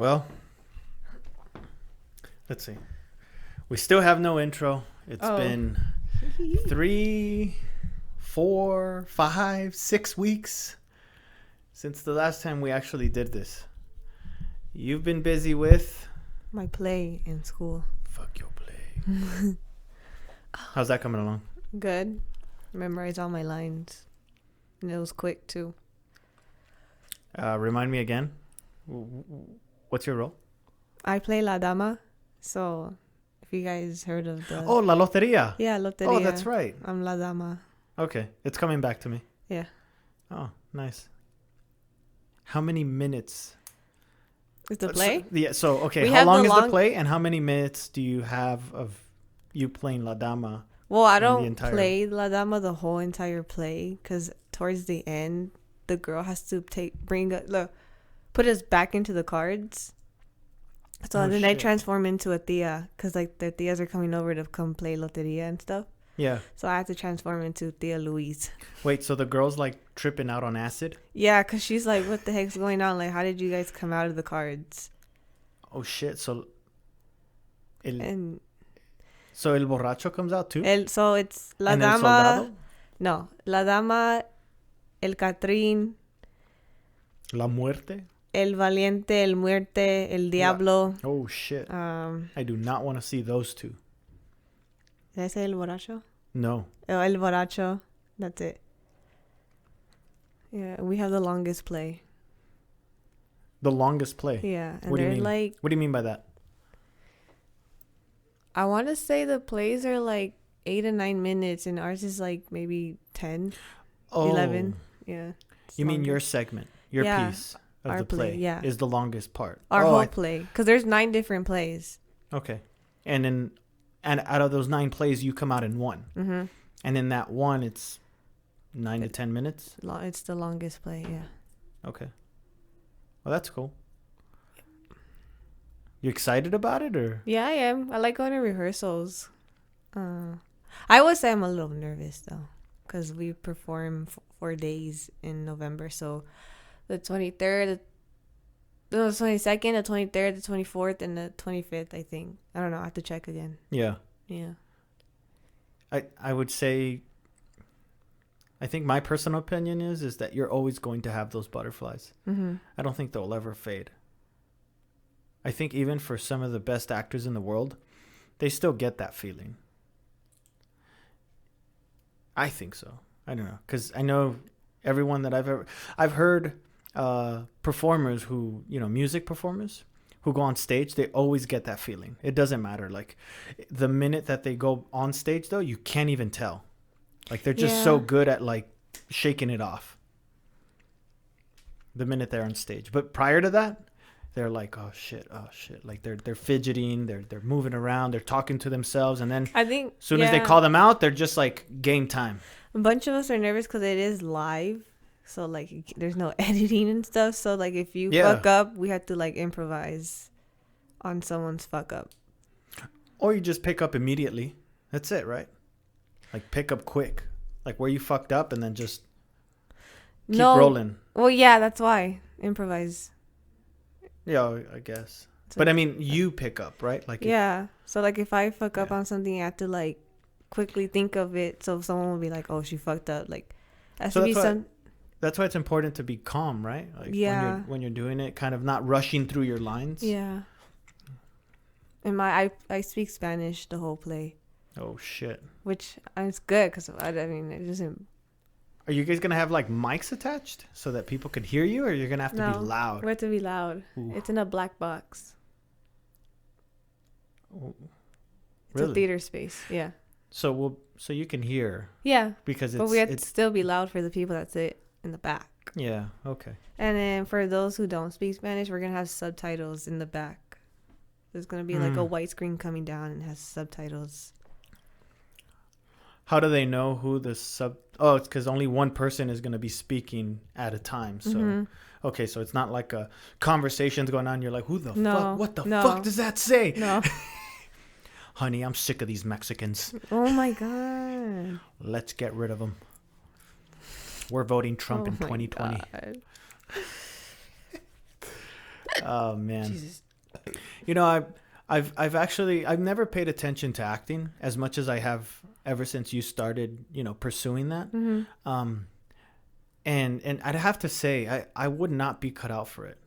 Well, let's see. We still have no intro. It's been 3, 4, 5, 6 weeks since the last time we actually did this. You've been busy with my play in school. Fuck your play. How's that coming along? Good. Memorized all my lines. And it was quick too. Remind me again. What's your role? I play La Dama. So if you guys heard of the... Oh, La Loteria. Yeah, Loteria. Oh, that's right. I'm La Dama. Okay. It's coming back to me. Yeah. Oh, nice. How many minutes? Is the play? So okay. How long is the play, and how many minutes do you have of you playing La Dama? Well, I don't play La Dama the whole entire play because towards the end, the girl has to put us back into the cards. So then I transform into a tia because like the tias are coming over to come play Loteria and stuff. Yeah. So I have to transform into Tia Louise. Wait, so the girl's like tripping out on acid? Yeah, because she's like, what the heck's going on? Like, how did you guys come out of the cards? Oh, shit. So El Borracho comes out too? So it's La Dama. No. La Dama, El Catrín. La Muerte? El Valiente, El Muerte, El Diablo. Oh, shit. I do not want to see those two. Did I say El Borracho? No. El Borracho. That's it. Yeah, we have the longest play. The longest play? Yeah. And what do you mean? What do you mean by that? I want to say the plays are like 8 to 9 minutes and ours is like maybe 10, 11. Yeah. You mean your segment, your piece of the play is the longest part? Our whole play. Because there's 9 different plays. Okay. And out of those 9 plays, you come out in one. Mm-hmm. And in that one, it's 9 to 10 minutes? It's the longest play, yeah. Okay. Well, that's cool. You excited about it, or? Yeah, I am. I like going to rehearsals. I would say I'm a little nervous, though. Because we perform 4 days in November. So the 23rd, the 22nd, the 23rd, the 24th, and the 25th, I think. I don't know. I have to check again. Yeah. Yeah. I would say, I think my personal opinion is that you're always going to have those butterflies. Mm-hmm. I don't think they'll ever fade. I think even for some of the best actors in the world, they still get that feeling. I think so. I don't know. Because I know everyone that I've heard performers who, music performers who go on stage, they always get that feeling. It doesn't matter. Like the minute that they go on stage, though, you can't even tell. Like they're just so good at like shaking it off the minute they're on stage. But prior to that, they're like, oh shit. Like they're fidgeting, they're moving around, they're talking to themselves, and then I think as soon as they call them out, they're just like game time. A bunch of us are nervous because it is live. So, like, there's no editing and stuff. So, like, if you fuck up, we have to, like, improvise on someone's fuck up. Or you just pick up immediately. That's it, right? Like, pick up quick. Like, where you fucked up and then just keep rolling. Well, yeah, that's why. Improvise. Yeah, I guess. But, I mean, you pick up, right? Like, So, like, if I fuck up on something, I have to, like, quickly think of it. So, someone will be like, oh, she fucked up. Like, has to be some... That's why it's important to be calm, right? Like when you're doing it, kind of not rushing through your lines. Yeah. And I speak Spanish the whole play. Oh shit. Which it's good because I mean it doesn't. Are you guys gonna have like mics attached so that people could hear you, or you're gonna have to be loud? We have to be loud. Ooh. It's in a black box. Oh, really? It's a theater space. Yeah. So you can hear. Yeah. Because but we have to still be loud for the people that sit in the back. Yeah, okay. And then for those who don't speak Spanish, we're going to have subtitles in the back. There's going to be like a white screen coming down and has subtitles. How do they know who the Oh, it's because only one person is going to be speaking at a time. So, okay, so it's not like a conversation's going on. You're like, who the fuck? What the fuck does that say? No. Honey, I'm sick of these Mexicans. Oh, my God. Let's get rid of them. We're voting Trump in 2020. Oh man. Jesus. You know, I've never paid attention to acting as much as I have ever since you started, pursuing that. Mm-hmm. And I'd have to say I would not be cut out for it.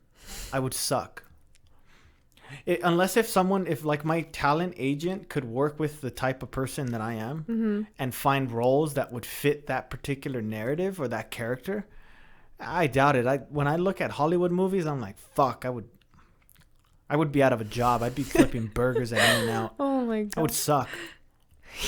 I would suck. Unless if like my talent agent could work with the type of person that I am Mm-hmm. and find roles that would fit that particular narrative or that character, I doubt it. When I look at Hollywood movies, I'm like, fuck, I would be out of a job. I'd be flipping burgers at In-N-Out. Oh my I god. would suck.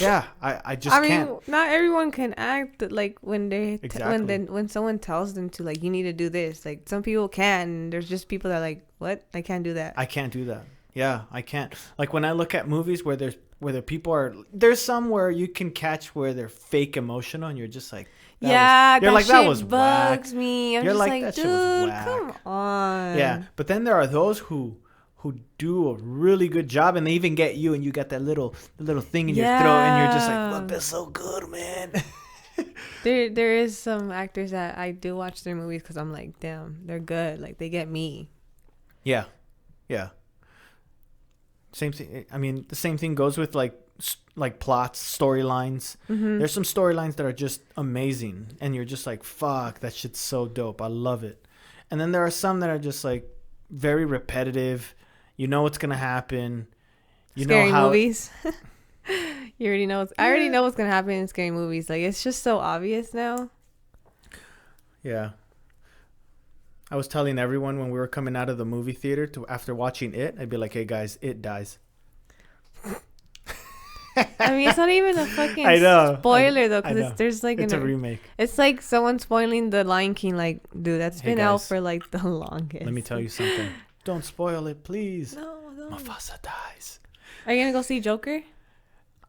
Yeah, I just can't. Not everyone can act like when they Exactly. when someone tells them to, like, you need to do this. Like, some people can. And there's just people that are like, what? I can't do that. I can't do that. Yeah, I can't. Like when I look at movies where the people are, there's some where you can catch where they're fake emotional, and you're just like, you're that like, shit that was whack. bugs me. I'm You're just like, like, that shit was dude, whack. come on. Yeah, but then there are those who do a really good job, and they even get you, and you got that little thing in your throat, and you're just like, look, that's so good, man. There is some actors that I do watch their movies because I'm like, damn, they're good. Like, they get me. Yeah. Same thing. I mean, the same thing goes with like plots, storylines. Mm-hmm. There's some storylines that are just amazing, and you're just like, fuck, that shit's so dope. I love it. And then there are some that are just like very repetitive. You know what's gonna happen. You Scary know how movies. You already know. I already know what's gonna happen in scary movies. Like, it's just so obvious now. Yeah. I was telling everyone when we were coming out of the movie theater after watching it, I'd be like, hey guys, it dies. I mean, it's not even a fucking I know. spoiler though, I know. because there's like It's a remake. it's like someone spoiling the Lion King. Like, dude, that's Hey, been out guys. for like the longest. Let me tell you something. Don't spoil it, please. No. Mufasa dies. Are you gonna go see Joker?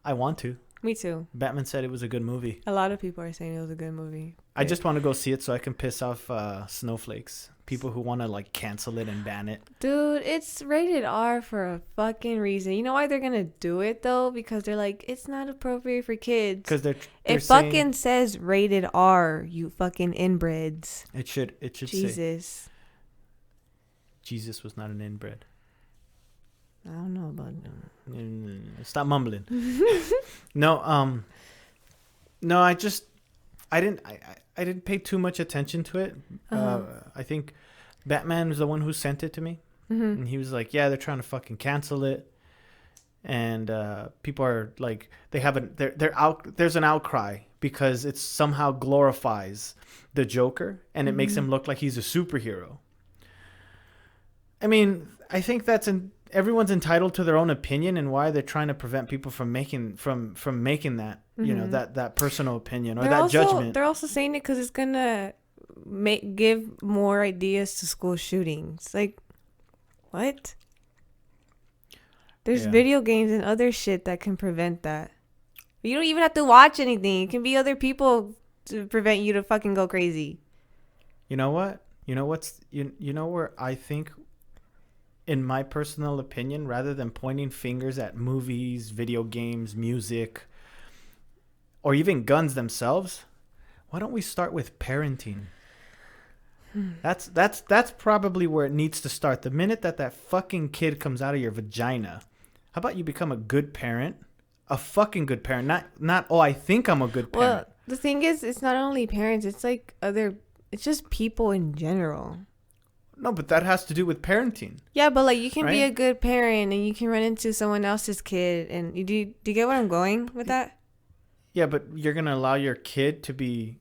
I want to. Me too. Batman said it was a good movie. A lot of people are saying it was a good movie. I just want to go see it so I can piss off snowflakes. People who want to like cancel it and ban it. Dude, it's rated R for a fucking reason. You know why they're gonna do it though? Because they're like, it's not appropriate for kids. Because they're It saying fucking says rated R, you fucking inbreds. it should say Jesus. Jesus was not an inbred. I don't know about that. Stop mumbling. No, I didn't pay too much attention to it. Uh-huh. I think Batman was the one who sent it to me, Mm-hmm. and he was like, "Yeah, they're trying to fucking cancel it," and people are like, they're out. There's an outcry because it somehow glorifies the Joker, and it makes him look like he's a superhero. I mean, I think everyone's entitled to their own opinion, and why they're trying to prevent people from making that, that personal opinion or judgment. They're also saying it because it's gonna give more ideas to school shootings. Like, what? There's Yeah. video games and other shit that can prevent that. You don't even have to watch anything. It can be other people to prevent you to fucking go crazy. You know what? You know where I think, in my personal opinion, rather than pointing fingers at movies, video games, music, or even guns themselves, why don't we start with parenting? That's probably where it needs to start. The minute that fucking kid comes out of your vagina, how about you become a good parent? A fucking good parent. Not oh, I think I'm a good parent. Well, the thing is, it's not only parents. It's like it's just people in general. No, but that has to do with parenting. Yeah, but like, you can be Right? a good parent and you can run into someone else's kid. And do you get where I'm going with that? Yeah, but you're going to allow your kid to be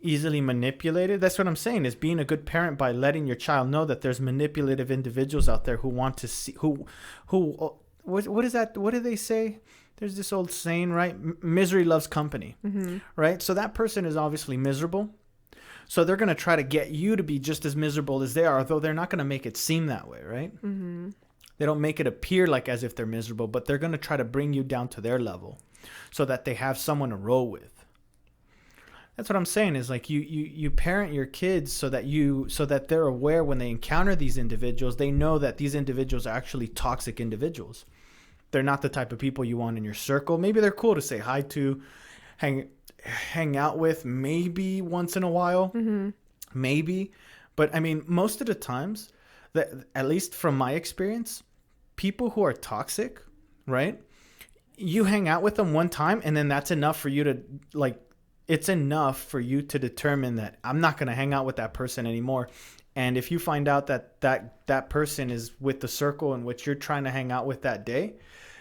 easily manipulated? That's what I'm saying, is being a good parent by letting your child know that there's manipulative individuals out there who want to see, what is that? What do they say? There's this old saying, right? Misery loves company, right? So that person is obviously miserable. So they're going to try to get you to be just as miserable as they are, although they're not going to make it seem that way, right? Mm-hmm. They don't make it appear like as if they're miserable, but they're going to try to bring you down to their level so that they have someone to roll with. That's what I'm saying, is like you parent your kids so that they're aware when they encounter these individuals, they know that these individuals are actually toxic individuals. They're not the type of people you want in your circle. Maybe they're cool to say hi to, hang out with, maybe once in a while, maybe. But I mean, most of the times, that, at least from my experience, people who are toxic, right? You hang out with them one time, and then that's enough for you to like. It's enough for you to determine that I'm not going to hang out with that person anymore. And if you find out that person is with the circle in which you're trying to hang out with that day,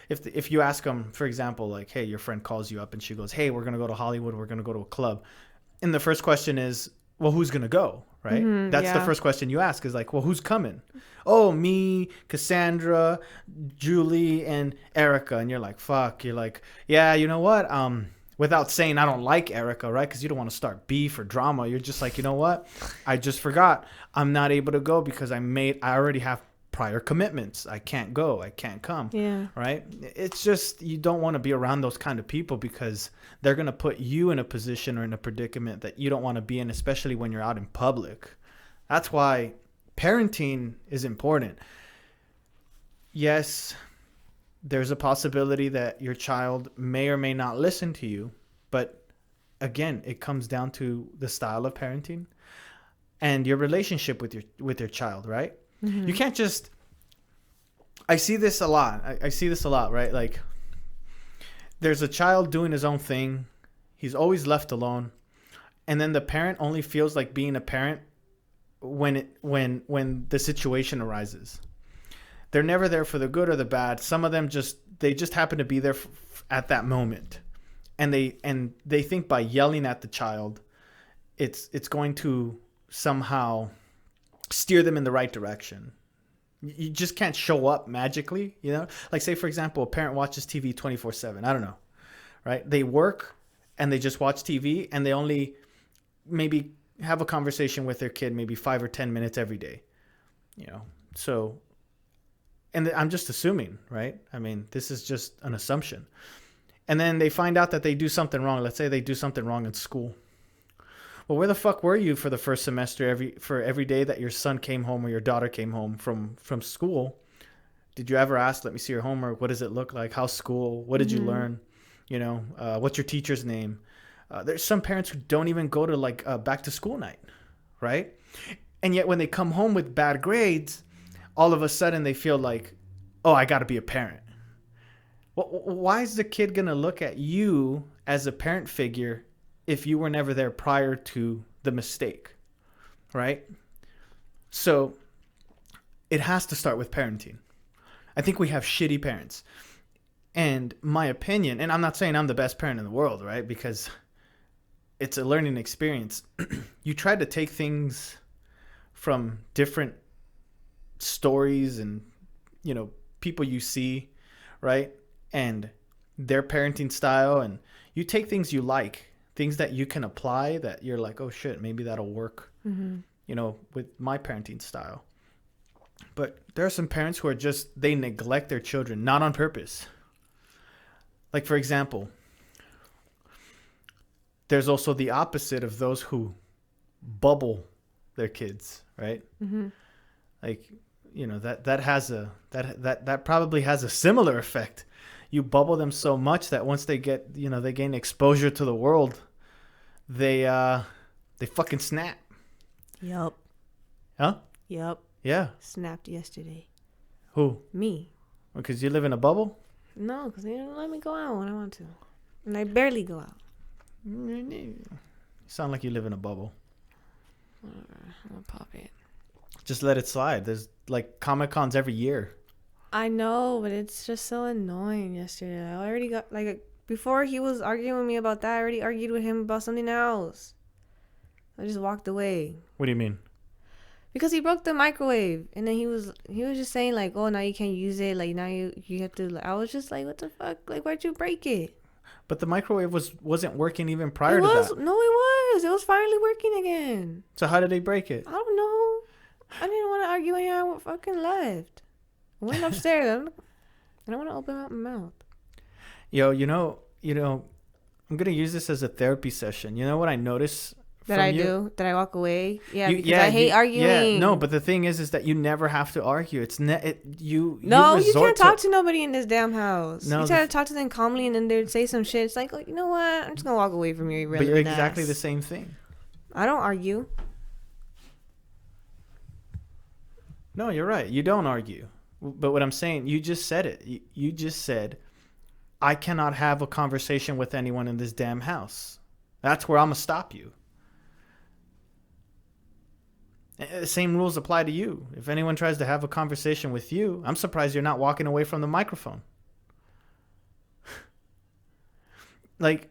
if you ask them, for example, like, hey, your friend calls you up and she goes, hey, we're going to go to Hollywood, we're going to go to a club. And the first question is, well, who's going to go? Right? That's the first question you ask is like, well, who's coming? Oh, me, Cassandra, Julie, and Erica. And you're like, fuck. You're like, yeah, you know what? Without saying I don't like Erica, right? Because you don't want to start beef or drama. You're just like, you know what? I just forgot. I'm not able to go because I already have prior commitments. I can't go. I can't come. Yeah. Right? It's just, you don't want to be around those kind of people because they're going to put you in a position or in a predicament that you don't want to be in, especially when you're out in public. That's why parenting is important. Yes, there's a possibility that your child may or may not listen to you. But again, it comes down to the style of parenting and your relationship with your child, right? You can't just... I see this a lot. I see this a lot, right? Like, there's a child doing his own thing. He's always left alone. And then the parent only feels like being a parent when the situation arises. They're never there for the good or the bad. Some of them just happen to be there at that moment, and they think by yelling at the child, it's going to somehow steer them in the right direction. You just can't show up magically, you know. Like, say for example, a parent watches TV 24/7. I don't know, right? They work and they just watch TV, and they only maybe have a conversation with their kid maybe 5 or 10 minutes every day, you know. So. And I'm just assuming, right? I mean, this is just an assumption. And then they find out that they do something wrong. Let's say they do something wrong in school. Well, where the fuck were you for the first semester every day that your son came home or your daughter came home from school? Did you ever ask, let me see your homework. What does it look like? How's school? What did you learn? You know, what's your teacher's name? There's some parents who don't even go to like back to school night, right? And yet when they come home with bad grades, all of a sudden they feel like, oh, I got to be a parent. Well, why is the kid going to look at you as a parent figure if you were never there prior to the mistake, right? So it has to start with parenting. I think we have shitty parents. And my opinion, and I'm not saying I'm the best parent in the world, right? Because it's a learning experience. You try to take things from different stories and, you know, people you see, right? And their parenting style, and you take things you like, things that you can apply that you're like, oh shit, maybe that'll work, you know, with my parenting style. But there are some parents who are just, they neglect their children, not on purpose. Like, for example, there's also the opposite of those who bubble their kids, right? Like, you know, that has that probably has a similar effect. You bubble them so much that once they get, you know, they gain exposure to the world, they fucking snap. Yup. Huh? Yup. Yeah. Snapped yesterday. Who? Me. Because you live in a bubble? No, because they don't let me go out when I want to. And I barely go out. You sound like you live in a bubble. Whatever. I'm going to pop it. Just let it slide. There's like Comic-Cons every year. I know, but it's just so annoying yesterday. I already got, like, before he was arguing with me about that, I already argued with him about something else. I just walked away. What do you mean? Because he broke the microwave, and then he was just saying like, oh, now you can't use it, like now you have to, like, I was just like, what the fuck, like, why'd you break it? But the microwave wasn't working even prior to that. No, it was finally working again. So how did they break it? I don't know. I didn't want to argue with him. I fucking left. I went upstairs. I don't want to open up my mouth. Yo, you know, I'm gonna use this as a therapy session. You know what I notice? That I do? That I walk away? Yeah, because I hate arguing. Yeah, no, but the thing is that you never have to argue. It's you can't talk to nobody in this damn house. No, you try to talk to them calmly, and then they'd say some shit. It's like, oh, you know what? I'm just gonna walk away from you. But you're exactly the same thing. I don't argue. No, you're right. You don't argue. But what I'm saying, you just said it. You just said, I cannot have a conversation with anyone in this damn house. That's where I'm going to stop you. The same rules apply to you. If anyone tries to have a conversation with you, I'm surprised you're not walking away from the microphone. Like,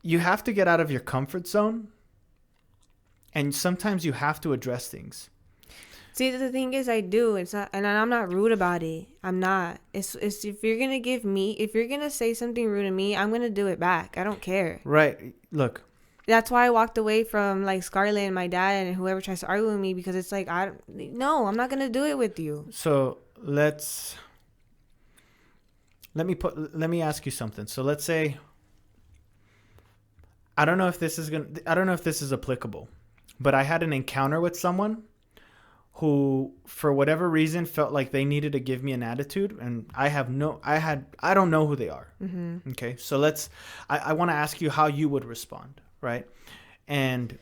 you have to get out of your comfort zone. And sometimes you have to address things. See, the thing is, I do. It's not, and I'm not rude about it. I'm not. It's if you're gonna if you're gonna say something rude to me, I'm gonna do it back. I don't care. Right. Look. That's why I walked away from like Scarlett and my dad and whoever tries to argue with me, because it's like no, I'm not gonna do it with you. So let me ask you something. So let's say, I don't know if this is applicable, but I had an encounter with someone who, for whatever reason, felt like they needed to give me an attitude, and I don't know who they are. Mm-hmm. Okay, so I want to ask you how you would respond, right? And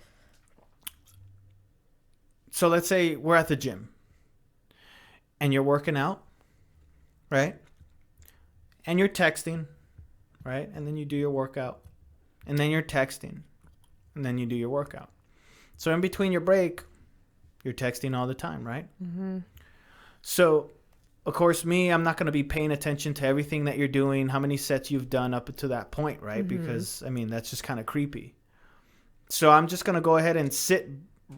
so let's say we're at the gym, and you're working out, right? And you're texting, right? And then you do your workout, and then you're texting, and then you do your workout. So in between your break, you're texting all the time, right? Mm-hmm. So, of course, I'm not going to be paying attention to everything that you're doing, how many sets you've done up to that point, right? Mm-hmm. Because, I mean, that's just kind of creepy. So I'm just going to go ahead and sit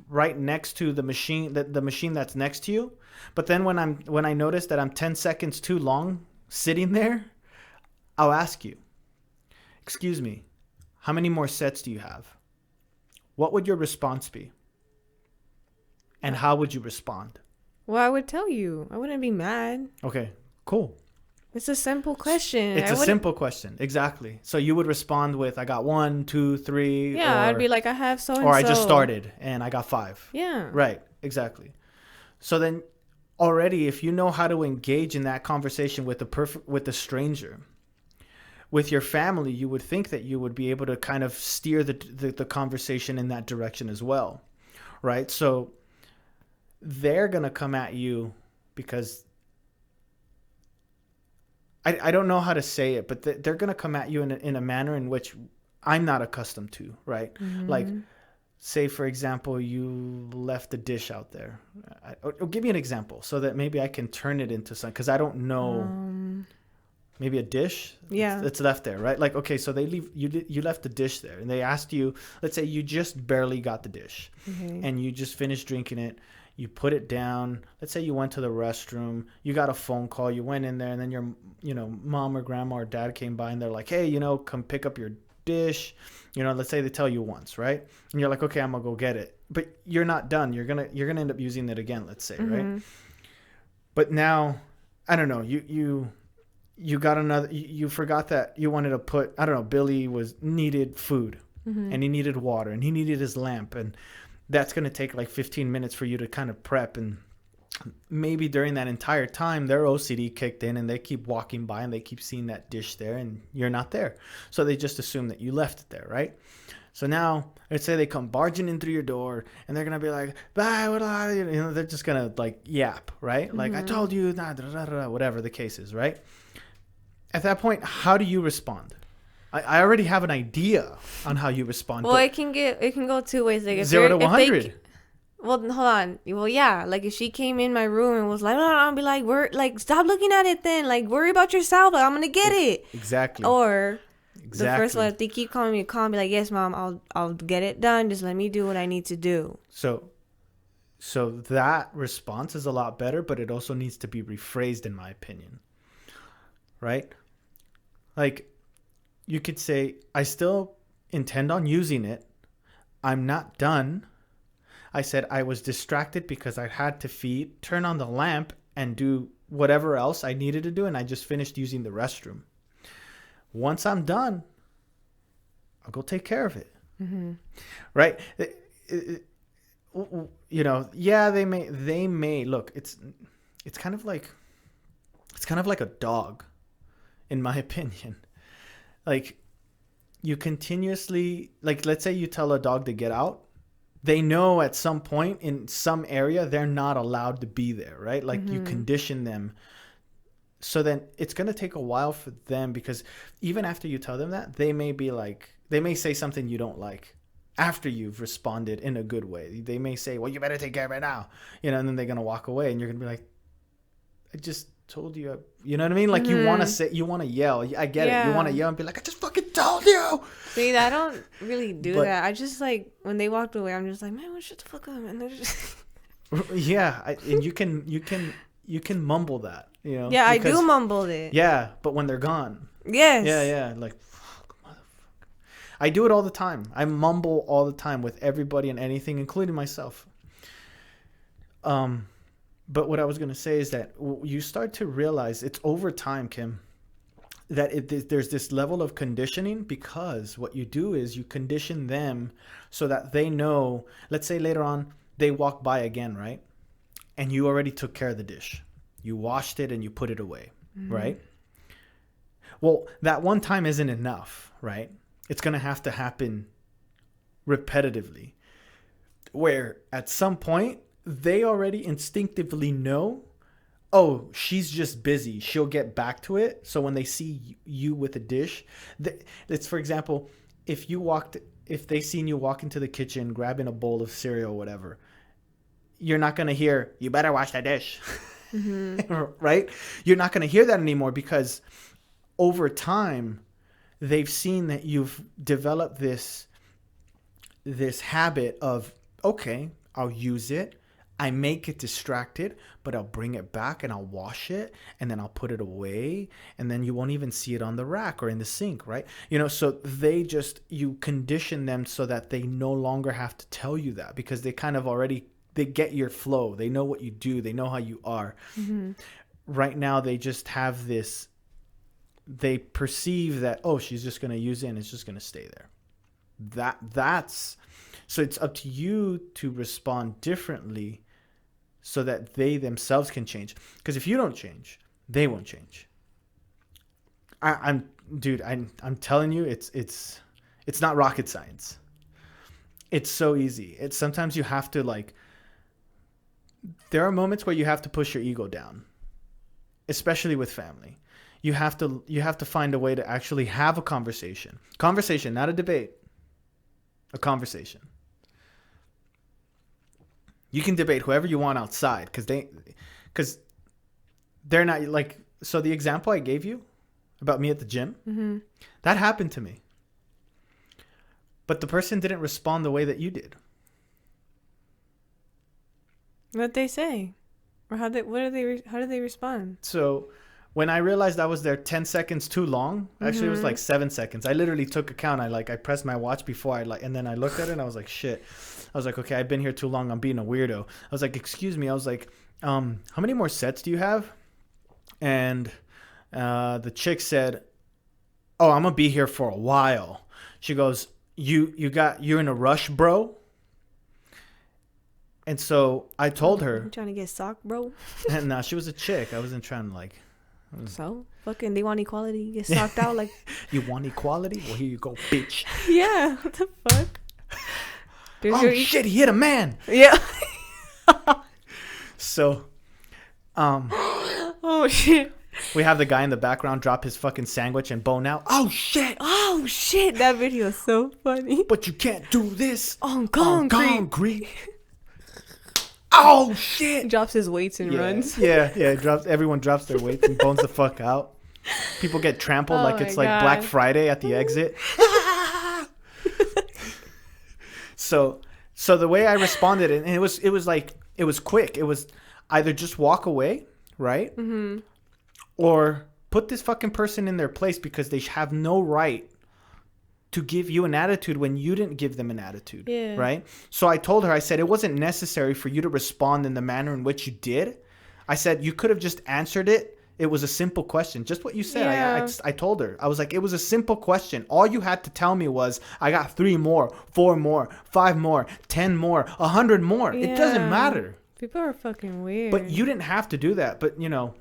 right next to the machine, the machine that's next to you. But then when I notice that I'm 10 seconds too long sitting there, I'll ask you, excuse me, how many more sets do you have? What would your response be? And how would you respond? Well, I would tell you. I wouldn't be mad. Okay, cool. It's a simple question. It's a simple question. Exactly. So you would respond with, I got 1, 2, 3. Yeah, I'd be like, I have so-and-so. Or I just started and I got 5. Yeah. Right, exactly. So then already, if you know how to engage in that conversation with the stranger, with your family, you would think that you would be able to kind of steer the conversation in that direction as well, right? So they're going to come at you because I don't know how to say it, but they're going to come at you in a manner in which I'm not accustomed to, right? Mm-hmm. Like, say, for example, you left the dish out there. Or give me an example so that maybe I can turn it into something, because I don't know. Maybe a dish it's left there, right? Like, okay, so you left the dish there, and they asked you, let's say you just barely got the dish, and you just finished drinking it. You put it down. Let's say you went to the restroom. You got a phone call. You went in there, and then your mom or grandma or dad came by, and they're like, hey, come pick up your dish. Let's say they tell you once, right? And you're like, okay, I'm gonna go get it. But you're not done. You're gonna end up using it again, let's say, right? But now, I don't know. You got another. You forgot that you wanted to put. I don't know. Billy needed food, and he needed water, and he needed his lamp, and that's going to take like 15 minutes for you to kind of prep. And maybe during that entire time, their OCD kicked in, and they keep walking by, and they keep seeing that dish there, and you're not there. So they just assume that you left it there, right? So now, let's say they come barging in through your door, and they're going to be like, bye, they're just going to like yap, right? Like, I told you, whatever the case is, right? At that point, how do you respond? I already have an idea on how you respond. Well, it can go two ways. Like 0 to 100. Well, hold on. Well, yeah. Like if she came in my room and was like, I'll be like, stop looking at it then. Like, worry about yourself. Like, I'm gonna get it. Exactly. Or the first one, if they keep calling me calm, be like, yes, mom, I'll get it done. Just let me do what I need to do. So that response is a lot better, but it also needs to be rephrased, in my opinion. Right? Like, you could say, I still intend on using it. I'm not done. I said I was distracted because I had to turn on the lamp and do whatever else I needed to do, and I just finished using the restroom. Once I'm done, I'll go take care of it. Mm-hmm. Right? They may look. It's kind of like a dog, in my opinion. Like, you continuously, like, let's say you tell a dog to get out, they know at some point in some area they're not allowed to be there, right? Like you condition them. So then it's going to take a while for them, because even after you tell them that, they may be like, they may say something you don't like after you've responded in a good way. They may say, well, you better take care of it now, you know, and then they're going to walk away and you're going to be like, I just told you, you know what I mean? Like you want to say, you want to yell. I get it. You want to yell and be like, I just fucking told you. See, I don't really do that. I just like, when they walked away, I'm just like, man, shut the fuck up. And they're just yeah. And you can mumble that, you know? Yeah, because, I do mumble it. Yeah. But when they're gone. Yes. Yeah. Like, fuck, motherfucker. I do it all the time. I mumble all the time with everybody and anything, including myself. But what I was going to say is that you start to realize it's over time, Kim, that there's this level of conditioning, because what you do is you condition them so that they know, let's say later on they walk by again, right? And you already took care of the dish. You washed it and you put it away, right? Well, that one time isn't enough, right? It's going to have to happen repetitively, where at some point, they already instinctively know, oh, she's just busy. She'll get back to it. So when they see you with a dish, it's, for example, if they seen you walk into the kitchen, grabbing a bowl of cereal or whatever, you're not going to hear, you better wash that dish, right? You're not going to hear that anymore, because over time, they've seen that you've developed this habit of, okay, I'll use it. I may get distracted, but I'll bring it back and I'll wash it and then I'll put it away, and then you won't even see it on the rack or in the sink, right? You know, so you condition them so that they no longer have to tell you that, because they kind of already, they get your flow. They know what you do. They know how you are. Right now, they just have this, they perceive that, oh, she's just going to use it and it's just going to stay there. So it's up to you to respond differently so that they themselves can change. Because if you don't change, they won't change. I'm telling you, it's not rocket science. It's so easy. It's sometimes you have to, like, there are moments where you have to push your ego down, especially with family. You have to find a way to actually have a conversation. Conversation, not a debate. A conversation. You can debate whoever you want outside, because they're not like, so the example I gave you about me at the gym, that happened to me. But the person didn't respond the way that you did. What'd they say? Or how did they respond? So when I realized I was there 10 seconds too long, actually it was like 7 seconds. I literally took account. I pressed my watch before and then I looked at it and I was like, shit. I was like, okay, I've been here too long. I'm being a weirdo. I was like, excuse me. I was like, how many more sets do you have? And the chick said, oh, I'm gonna be here for a while. She goes, you're in a rush, bro? And so I told her, you trying to get socked, bro? And she was a chick. I wasn't trying to like. So fucking, they want equality. Get socked out like. You want equality? Well, here you go, bitch. Yeah. What the fuck? Oh shit! He hit a man. Yeah. So, oh shit. We have the guy in the background drop his fucking sandwich and bone out. Oh shit! Oh shit! That video is so funny. But you can't do this on concrete. Oh shit! Drops his weights and runs. Yeah. Everyone drops their weights and bones the fuck out. People get trampled like it's like Black Friday at the exit. So the way I responded, and it was quick. It was either just walk away, right? Mm-hmm. Or put this fucking person in their place, because they have no right to give you an attitude when you didn't give them an attitude, right? So I told her, I said, it wasn't necessary for you to respond in the manner in which you did. I said, you could have just answered it. It was a simple question. Just what you said. Yeah. I told her. I was like, it was a simple question. All you had to tell me was, I got 3 more, 4 more, 5 more, 10 more, 100 more. Yeah. It doesn't matter. People are fucking weird. But you didn't have to do that. But, you know,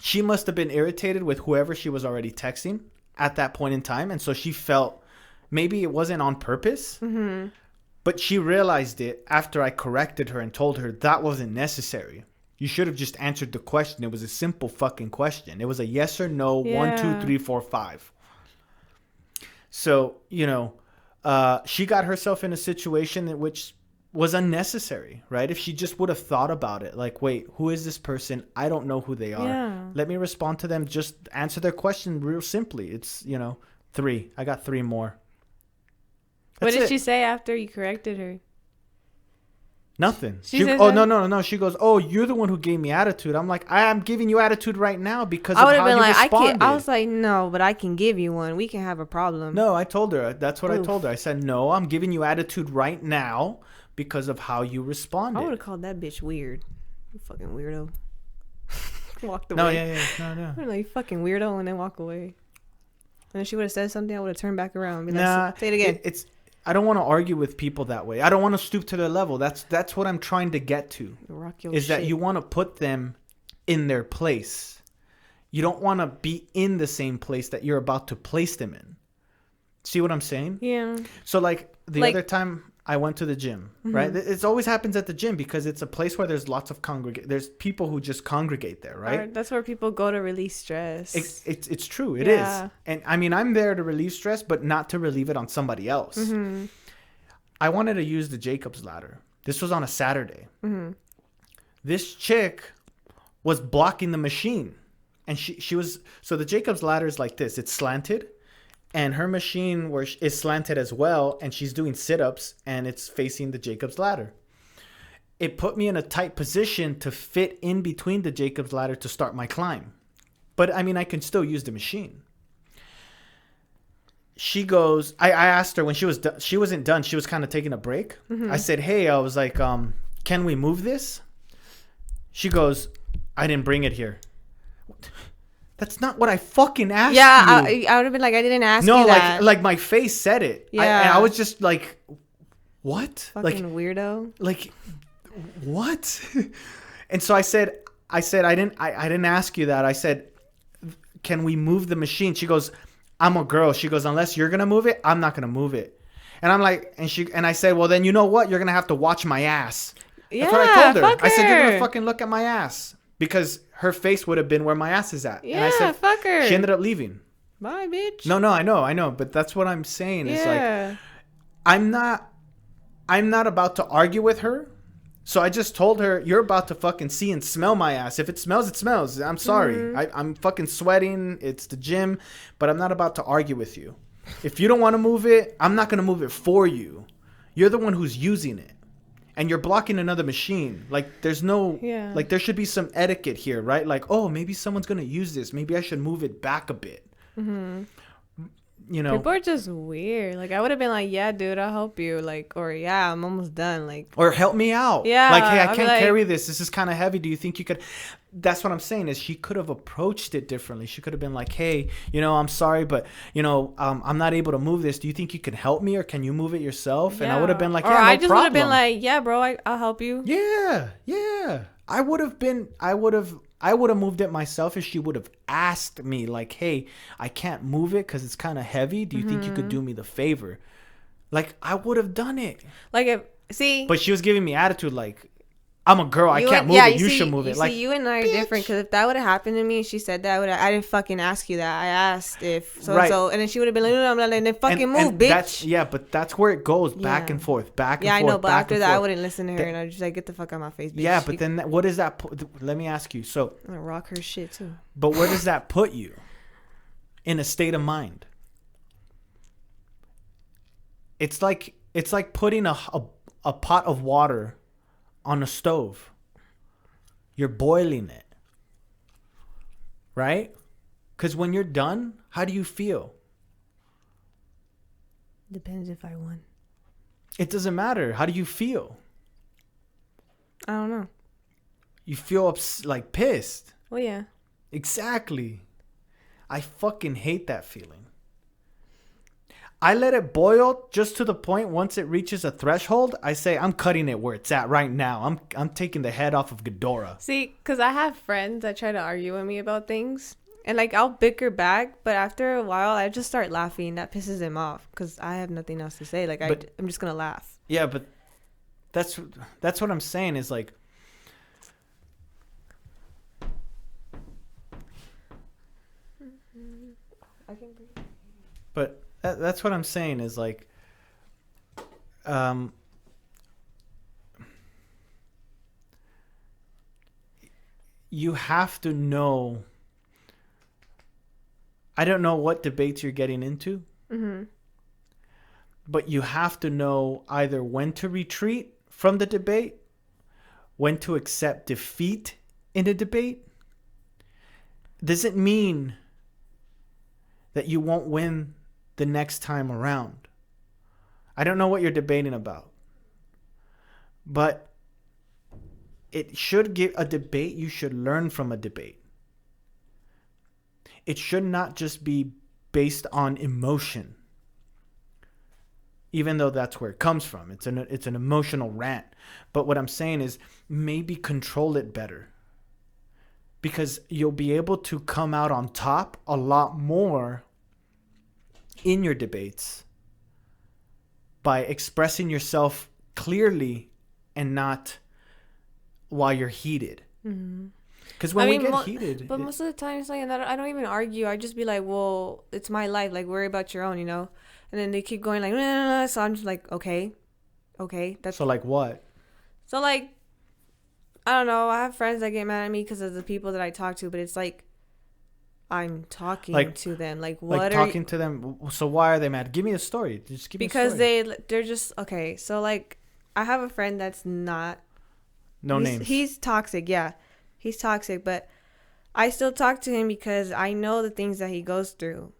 she must have been irritated with whoever she was already texting at that point in time. And so she felt, maybe it wasn't on purpose, But she realized it after I corrected her and told her that wasn't necessary. You should have just answered the question. It was a simple fucking question. It was a yes or no, 1, 2, 3, 4, 5. So, she got herself in a situation in which was unnecessary, right? If she just would have thought about it, like, wait, who is this person? I don't know who they are. Yeah. Let me respond to them. Just answer their question real simply. It's, 3. I got 3 more. What did she say after you corrected her? Nothing. No. No. She goes, oh, you're the one who gave me attitude. I'm like, I am giving you attitude right now because I of would how have been you like, responded. I was like, no, but I can give you one. We can have a problem. No, I told her. That's what Oof. I told her. I said, no, I'm giving you attitude right now because of how you responded. I would have called that bitch weird. You fucking weirdo. Walked away. No, yeah. I'm like, you fucking weirdo, and then walk away. And then she would have said something, I would have turned back around and be like, Nah, say it again. I don't want to argue with people that way. I don't want to stoop to their level. That's what I'm trying to get to. Rock your Is shit. that you want to put them in their place. You don't want to be in the same place that you're about to place them in. See what I'm saying? Yeah. So like the other time I went to the gym, right? It always happens at the gym because it's a place where there's lots of there's people who just congregate there, right? That's where people go to release stress. It's true. It is. And I mean, I'm there to relieve stress, but not to relieve it on somebody else. Mm-hmm. I wanted to use the Jacob's ladder. This was on a Saturday. Mm-hmm. This chick was blocking the machine. And she was, so the Jacob's ladder is like this. It's slanted. And her machine is slanted as well. And she's doing sit-ups. And it's facing the Jacob's ladder. It put me in a tight position to fit in between the Jacob's ladder to start my climb. But I mean, I can still use the machine. She goes, I asked her when she wasn't done. She was kind of taking a break. Mm-hmm. I said, hey, I was like, can we move this? She goes, I didn't bring it here. That's not what I fucking asked you. I would have been like, I didn't ask you that. No, like my face said it. Yeah. And I was just like, what? Fucking weirdo. Like, what? And so I said, I didn't ask you that. I said, can we move the machine? She goes, I'm a girl. She goes, unless you're going to move it, I'm not going to move it. And I'm like, and I said, well, then you know what? You're going to have to watch my ass. Yeah, that's what I told her. fuck her. I said, you're going to fucking look at my ass. Because her face would have been where my ass is at. Yeah, and I said, fuck her. She ended up leaving. Bye, bitch. No, I know. But that's what I'm saying. Yeah. It's like, I'm not about to argue with her. So I just told her, you're about to fucking see and smell my ass. If it smells, it smells. I'm sorry. Mm-hmm. I'm fucking sweating. It's the gym. But I'm not about to argue with you. If you don't want to move it, I'm not going to move it for you. You're the one who's using it. And you're blocking another machine. Like, there's no... Yeah. Like, there should be some etiquette here, right? Like, oh, maybe someone's going to use this. Maybe I should move it back a bit. Mm-hmm. You know? People are just weird. Like, I would have been like, yeah, dude, I'll help you. Like, or yeah, I'm almost done. Like... Or help me out. Yeah. Like, hey, I can't carry this. This is kind of heavy. Do you think you could... That's what I'm saying is she could have approached it differently. She could have been like, hey, I'm sorry, but, I'm not able to move this. Do you think you can help me or can you move it yourself? Yeah. And I would have been like, yeah, no problem. Or I just would have been like, yeah, bro, I'll help you. Yeah. I would have moved it myself if she would have asked me like, hey, I can't move it because it's kind of heavy. Do you think you could do me the favor? Like, I would have done it. Like, But she was giving me attitude like, I'm a girl. I can't move it. You should move it. Like, you and I are different because if that would have happened to me, she said that I didn't fucking ask you that. I asked if so and so, and then she would have been like, no, then fucking move, bitch. But that's where it goes back and forth, back and forth. Yeah, I know. But after that, I wouldn't listen to her, and I'd just like, get the fuck out of my face, bitch. Yeah, but then what is that? Let me ask you. So I'm gonna rock her shit too. But where does that put you? In a state of mind. It's like putting a pot of water on a stove. You're boiling it. Right? Because when you're done, how do you feel? Depends if I won. It doesn't matter. How do you feel? I don't know. You feel like pissed. Well, yeah. Exactly. I fucking hate that feeling. I let it boil just to the point once it reaches a threshold, I say, I'm cutting it where it's at right now. I'm taking the head off of Ghidorah. See, because I have friends that try to argue with me about things. And like I'll bicker back, but after a while I just start laughing. That pisses him off because I have nothing else to say. Like But I'm just gonna laugh. yeah, but that's what I'm saying is like I can breathe. but that's what I'm saying is like um you have to know. I don't know what debates you're getting into, Mm-hmm. but you have to know either when to retreat from the debate, when to accept defeat in a debate. Doesn't mean that you won't win the next time around. I don't know what you're debating about, but it should give a debate. You should learn from a debate. It should not just be based on emotion, even though that's where it comes from. It's an emotional rant. But what I'm saying is maybe control it better, because you'll be able to come out on top a lot more in your debates by expressing yourself clearly and not while you're heated. Mm-hmm. Because when we get mo- heated, But most of the time, it's like, and I don't even argue. I just be like, well, it's my life. Like, worry about your own, you know? And then they keep going like, nah, nah, nah. So I'm just like, okay. That's so like what? so like, I don't know. I have friends that get mad at me because of the people that I talk to, but it's like, I'm talking Like- to them. Like, Like what are talking to them. So why are they mad? Give me a story. Just give me a because story. they're just okay. So like, I have a friend that's not No he's, names. He's toxic, yeah. He's toxic, but I still talk to him because I know the things that he goes through.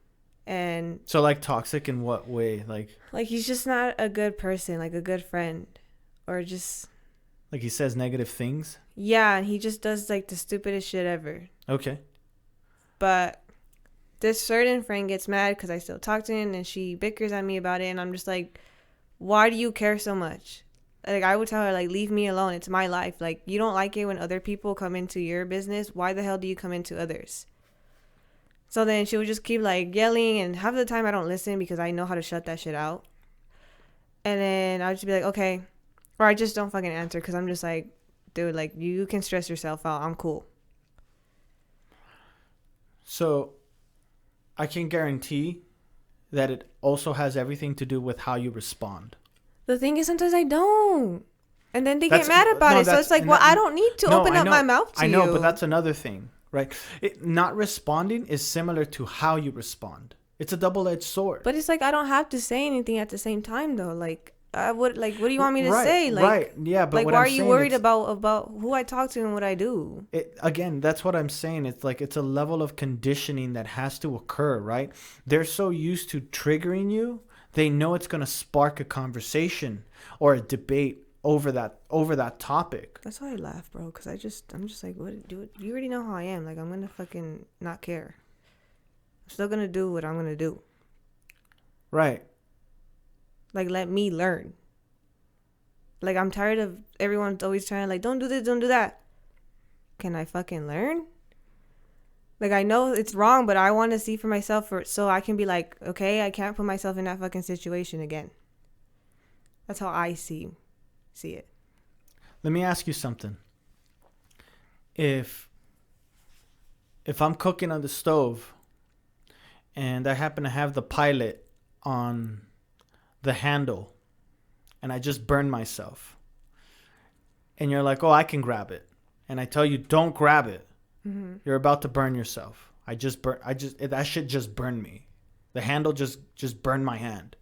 And So like toxic in what way? like he's just not a good person, like a good friend. Or just Like he says negative things. yeah, and he just does like the stupidest shit ever. Okay. But this certain friend gets mad because I still talk to him and she bickers at me about it, and I'm just like, why do you care so much? Like I would tell her, like, leave me alone. It's my life. Like, you don't like it when other people come into your business. Why the hell do you come into others? So then she would just keep like yelling, and half the time I don't listen because I know how to shut that shit out. And then I'd just be like, okay. Or I just don't fucking answer because I'm just like, dude, like, you can stress yourself out. I'm cool. So I can guarantee that it also has everything to do with how you respond. The thing is, sometimes I don't. And then they That's- get mad about no, it. So that's- it's like, and well, that- I don't need to No, open I up know. my mouth to I you. know, but that's another thing, right? Not responding is similar to how you respond. It's a double-edged sword. But it's like, I don't have to say anything at the same time, though. Like, what do you want me to Right, say? Like, right, yeah, but like, what why I'm are you saying worried is- about who I talk to and what I do? Again, that's what I'm saying. It's like it's a level of conditioning that has to occur, right? They're so used to triggering you, they know it's going to spark a conversation or a debate over that topic. That's why I laugh, bro. Because I'm just like, what? You already know how I am. Like, I'm gonna fucking not care. I'm still gonna do what I'm gonna do. Right. Like, let me learn. Like, I'm tired of everyone's always trying to, like, don't do this, don't do that. Can I fucking learn? Like, I know it's wrong, but I want to see for myself so I can be like, okay, I can't put myself in that fucking situation again. That's how I see it. Let me ask you something. If I'm cooking on the stove and I happen to have the pilot on the handle and I just burn myself and you're like, oh, I can grab it. And I tell you, don't grab it. Mm-hmm. You're about to burn yourself. That shit just burned me. The handle just burned my hand.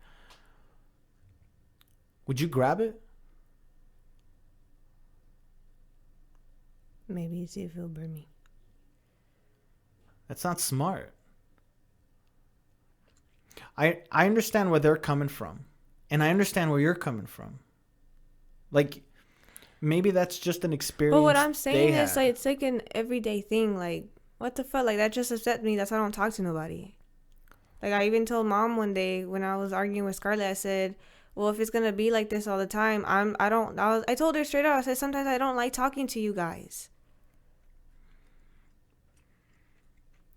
Would you grab it? Maybe see if it'll burn me. That's not smart. I understand where they're coming from. And I understand where you're coming from. Like, maybe that's just an experience. But what I'm saying is, had. like, it's like an everyday thing. Like, what the fuck? Like, that just upset me. That's why I don't talk to nobody. Like, I even told mom one day when I was arguing with Scarlett, I said, well, if it's gonna be like this all the time, I told her straight out. I said, sometimes I don't like talking to you guys.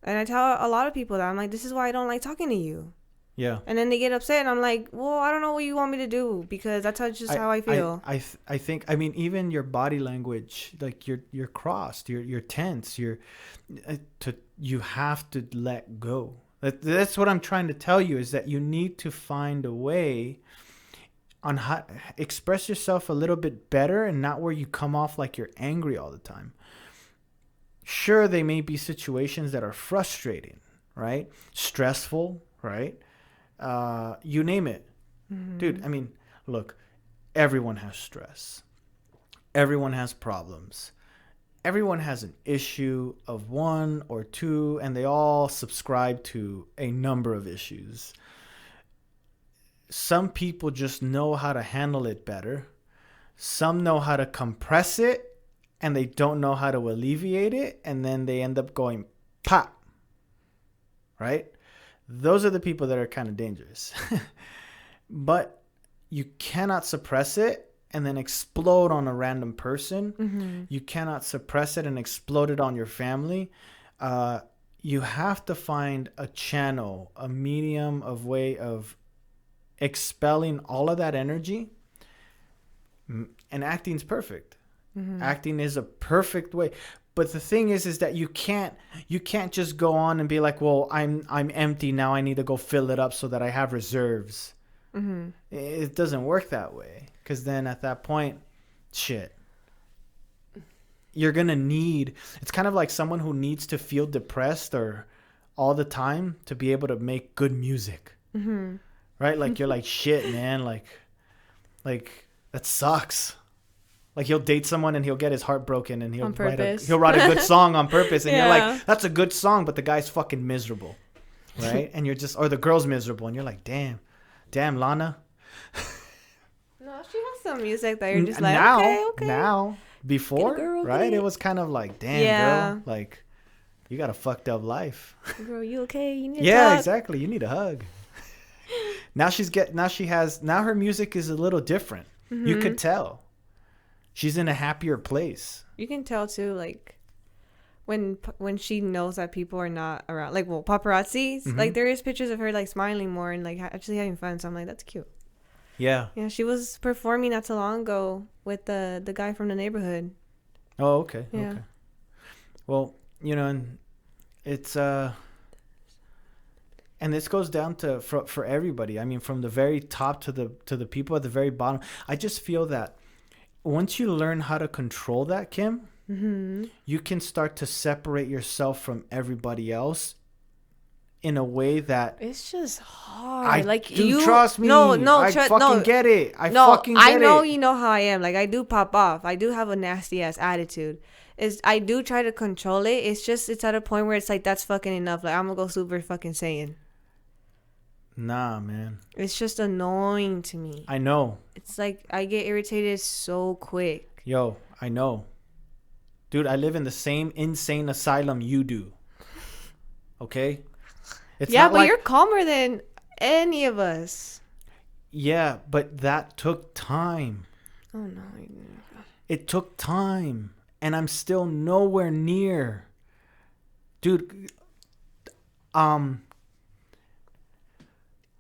And I tell a lot of people that I'm like, this is why I don't like talking to you. Yeah. And then they get upset, and I'm like, well, I don't know what you want me to do, because that's just how I feel. I think, I mean, even your body language, like you're crossed, you're tense, you have to let go. That's what I'm trying to tell you, is that you need to find a way on how express yourself a little bit better, and not where you come off like you're angry all the time. Sure, they may be situations that are frustrating, right? Stressful, right? You name it. Dude, I mean, look, everyone has stress. Everyone has problems. Everyone has an issue of one or two, and they all subscribe to a number of issues. Some people just know how to handle it better. Some know how to compress it, and they don't know how to alleviate it, and then they end up going pop. Right? Those are the people that are kind of dangerous. But you cannot suppress it and then explode on a random person. You cannot suppress it and explode it on your family. You have to find a channel, a medium of way of expelling all of that energy. And acting's perfect. Acting is a perfect way. But the thing is that you can't just go on and be like, well, I'm empty now, I need to go fill it up so that I have reserves. It doesn't work that way, because then at that point, shit, you're gonna need. It's kind of like someone who needs to feel depressed or all the time to be able to make good music, right? Like you're like, shit, man, like that sucks. Like he'll date someone and he'll get his heart broken and he'll write a good song on purpose, and you're like, that's a good song, but the guy's fucking miserable, right? And you're just, or the girl's miserable, and you're like, damn, Lana. No, she has some music that you're just like, okay. Now, before, girl, right? It was kind of like, damn, girl, like you got a fucked up life. Girl, you okay? You need a talk. Exactly. You need a hug. Now her music is a little different. You could tell. She's in a happier place. You can tell too, like when she knows that people are not around, like, well, paparazzis. Like there is pictures of her like smiling more and like actually having fun. So I'm like, that's cute. Yeah. Yeah, she was performing not too long ago with the guy from the neighborhood. Oh, okay. Yeah. Okay. Well, and it's and this goes down to for everybody. I mean, from the very top to the people at the very bottom. I just feel that once you learn how to control that, Kim, you can start to separate yourself from everybody else in a way that it's just hard. Trust me. I fucking get it. I know you know how I am. Like I do pop off. I do have a nasty ass attitude. I do try to control it. It's at a point where it's like, that's fucking enough. Like I'm gonna go Super fucking Saiyan. Nah, man. It's just annoying to me. I know. It's like I get irritated so quick. Yo, I know. Dude, I live in the same insane asylum you do. Okay? It's yeah, but you're calmer than any of us. Yeah, but that took time. Oh, no. It took time. And I'm still nowhere near. Dude,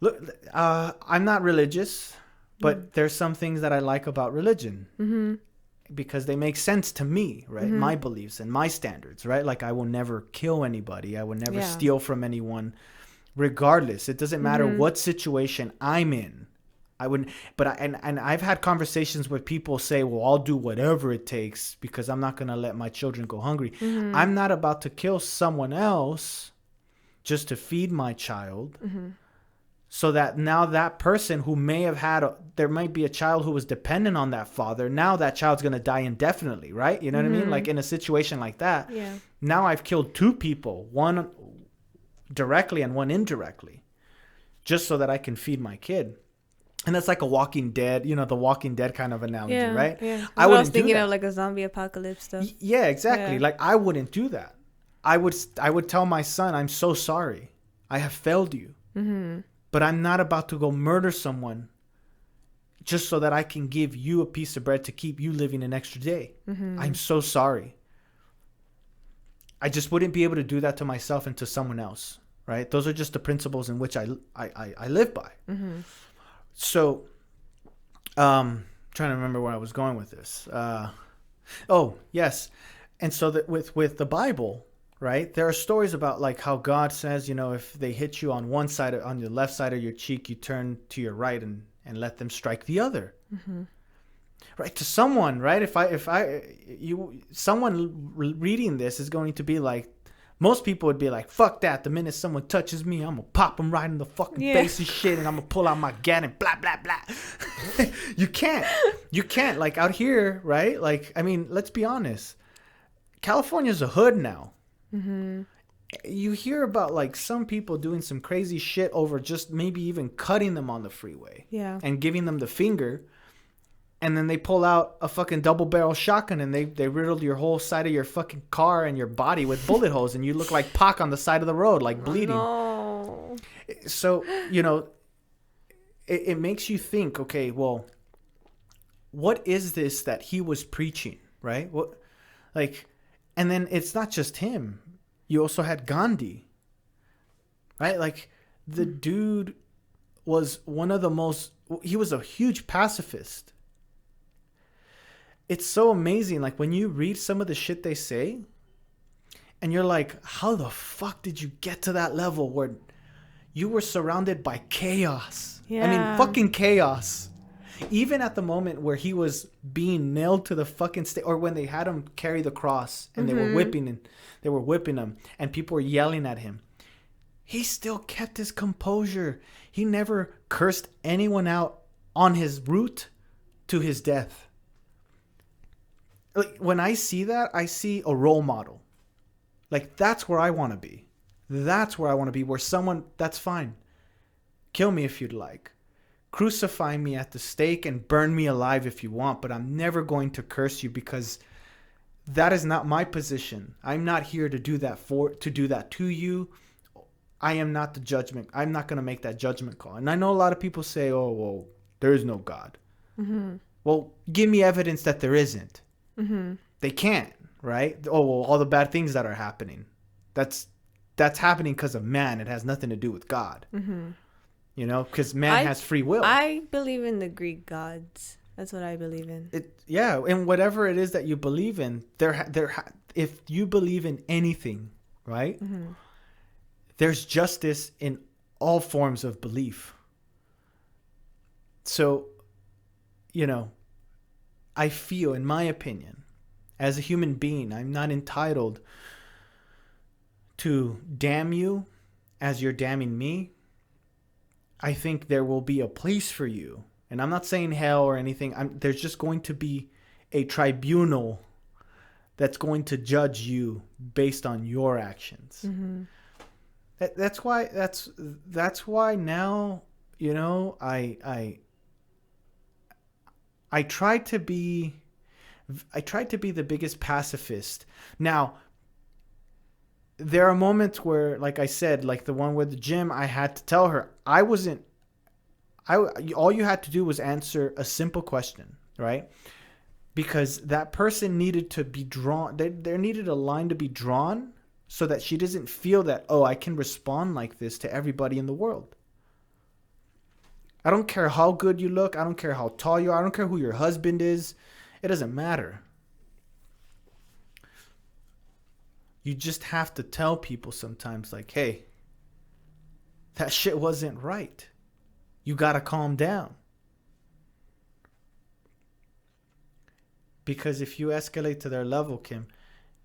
look, I'm not religious, but there's some things that I like about religion because they make sense to me, right? My beliefs and my standards, right? Like I will never kill anybody. I will never steal from anyone, regardless. It doesn't matter what situation I'm in. I wouldn't, but I've had conversations where people say, well, I'll do whatever it takes because I'm not going to let my children go hungry. I'm not about to kill someone else just to feed my child. So that now that person who may have there might be a child who was dependent on that father. Now that child's going to die indefinitely, right? You know what I mean? Like in a situation like that. Yeah. Now I've killed two people, one directly and one indirectly, just so that I can feed my kid. And that's like a Walking Dead, the Walking Dead kind of analogy, right? Yeah. I was thinking of like a zombie apocalypse stuff. Yeah, exactly. Yeah. Like I wouldn't do that. I would tell my son, I'm so sorry. I have failed you. But I'm not about to go murder someone just so that I can give you a piece of bread to keep you living an extra day. I'm so sorry. I just wouldn't be able to do that to myself and to someone else, right? Those are just the principles in which I live by. Mm-hmm. So, trying to remember where I was going with this. Oh, yes. And so that with the Bible, right, there are stories about like how God says, you know, if they hit you on one side, on your left side of your cheek, you turn to your right and let them strike the other. Mm-hmm. Right, to someone, right? Someone reading this is going to be like, most people would be like, fuck that. The minute someone touches me, I'm going to pop them right in the fucking face and shit. And I'm going to pull out my gun and blah, blah, blah. You can't. Like out here, right? Like, I mean, let's be honest. California's a hood now. Mm-hmm. You hear about like some people doing some crazy shit over just maybe even cutting them on the freeway. Yeah. And giving them the finger. And then they pull out a fucking double barrel shotgun and they riddle your whole side of your fucking car and your body with bullet holes. And you look like Pac on the side of the road, like bleeding. Oh, no. So, you know, it makes you think, okay, well, what is this that he was preaching, right? What, like, and then it's not just him. You also had Gandhi, right? Like, the dude was he was a huge pacifist. It's so amazing. Like when you read some of the shit they say and you're like, how the fuck did you get to that level where you were surrounded by chaos? Yeah. I mean, fucking chaos. Even at the moment where he was being nailed to the fucking stake, or when they had him carry the cross and they were whipping him and people were yelling at him. He still kept his composure. He never cursed anyone out on his route to his death. Like when I see that, I see a role model. Like that's where I want to be. That's where I want to be. Where someone, that's fine. Kill me if you'd like. Crucify me at the stake and burn me alive if you want. But I'm never going to curse you because that is not my position. I'm not here to do that to you. I am not the judgment. I'm not going to make that judgment call. And I know a lot of people say, oh, well, there is no God. Mm-hmm. Well, give me evidence that there isn't. Mm-hmm. They can't, right? Oh, well, all the bad things that are happening. That's happening because of man. It has nothing to do with God. Mm-hmm. You know, because man has free will. I believe in the Greek gods. That's what I believe in. Yeah, and whatever it is that you believe in, if you believe in anything, right? Mm-hmm. There's justice in all forms of belief. So, you know, I feel, in my opinion, as a human being, I'm not entitled to damn you as you're damning me. I think there will be a place for you. And I'm not saying hell or anything. There's just going to be a tribunal that's going to judge you based on your actions. Mm-hmm. That's why now, you know, I tried to be the biggest pacifist. Now, there are moments where, like I said, like the one with the gym, I had to tell her all you had to do was answer a simple question, right? Because that person needed to be drawn. There needed a line to be drawn so that she doesn't feel that, oh, I can respond like this to everybody in the world. I don't care how good you look. I don't care how tall you are. I don't care who your husband is. It doesn't matter. You just have to tell people sometimes, like, hey, that shit wasn't right. You gotta calm down. Because if you escalate to their level, Kim,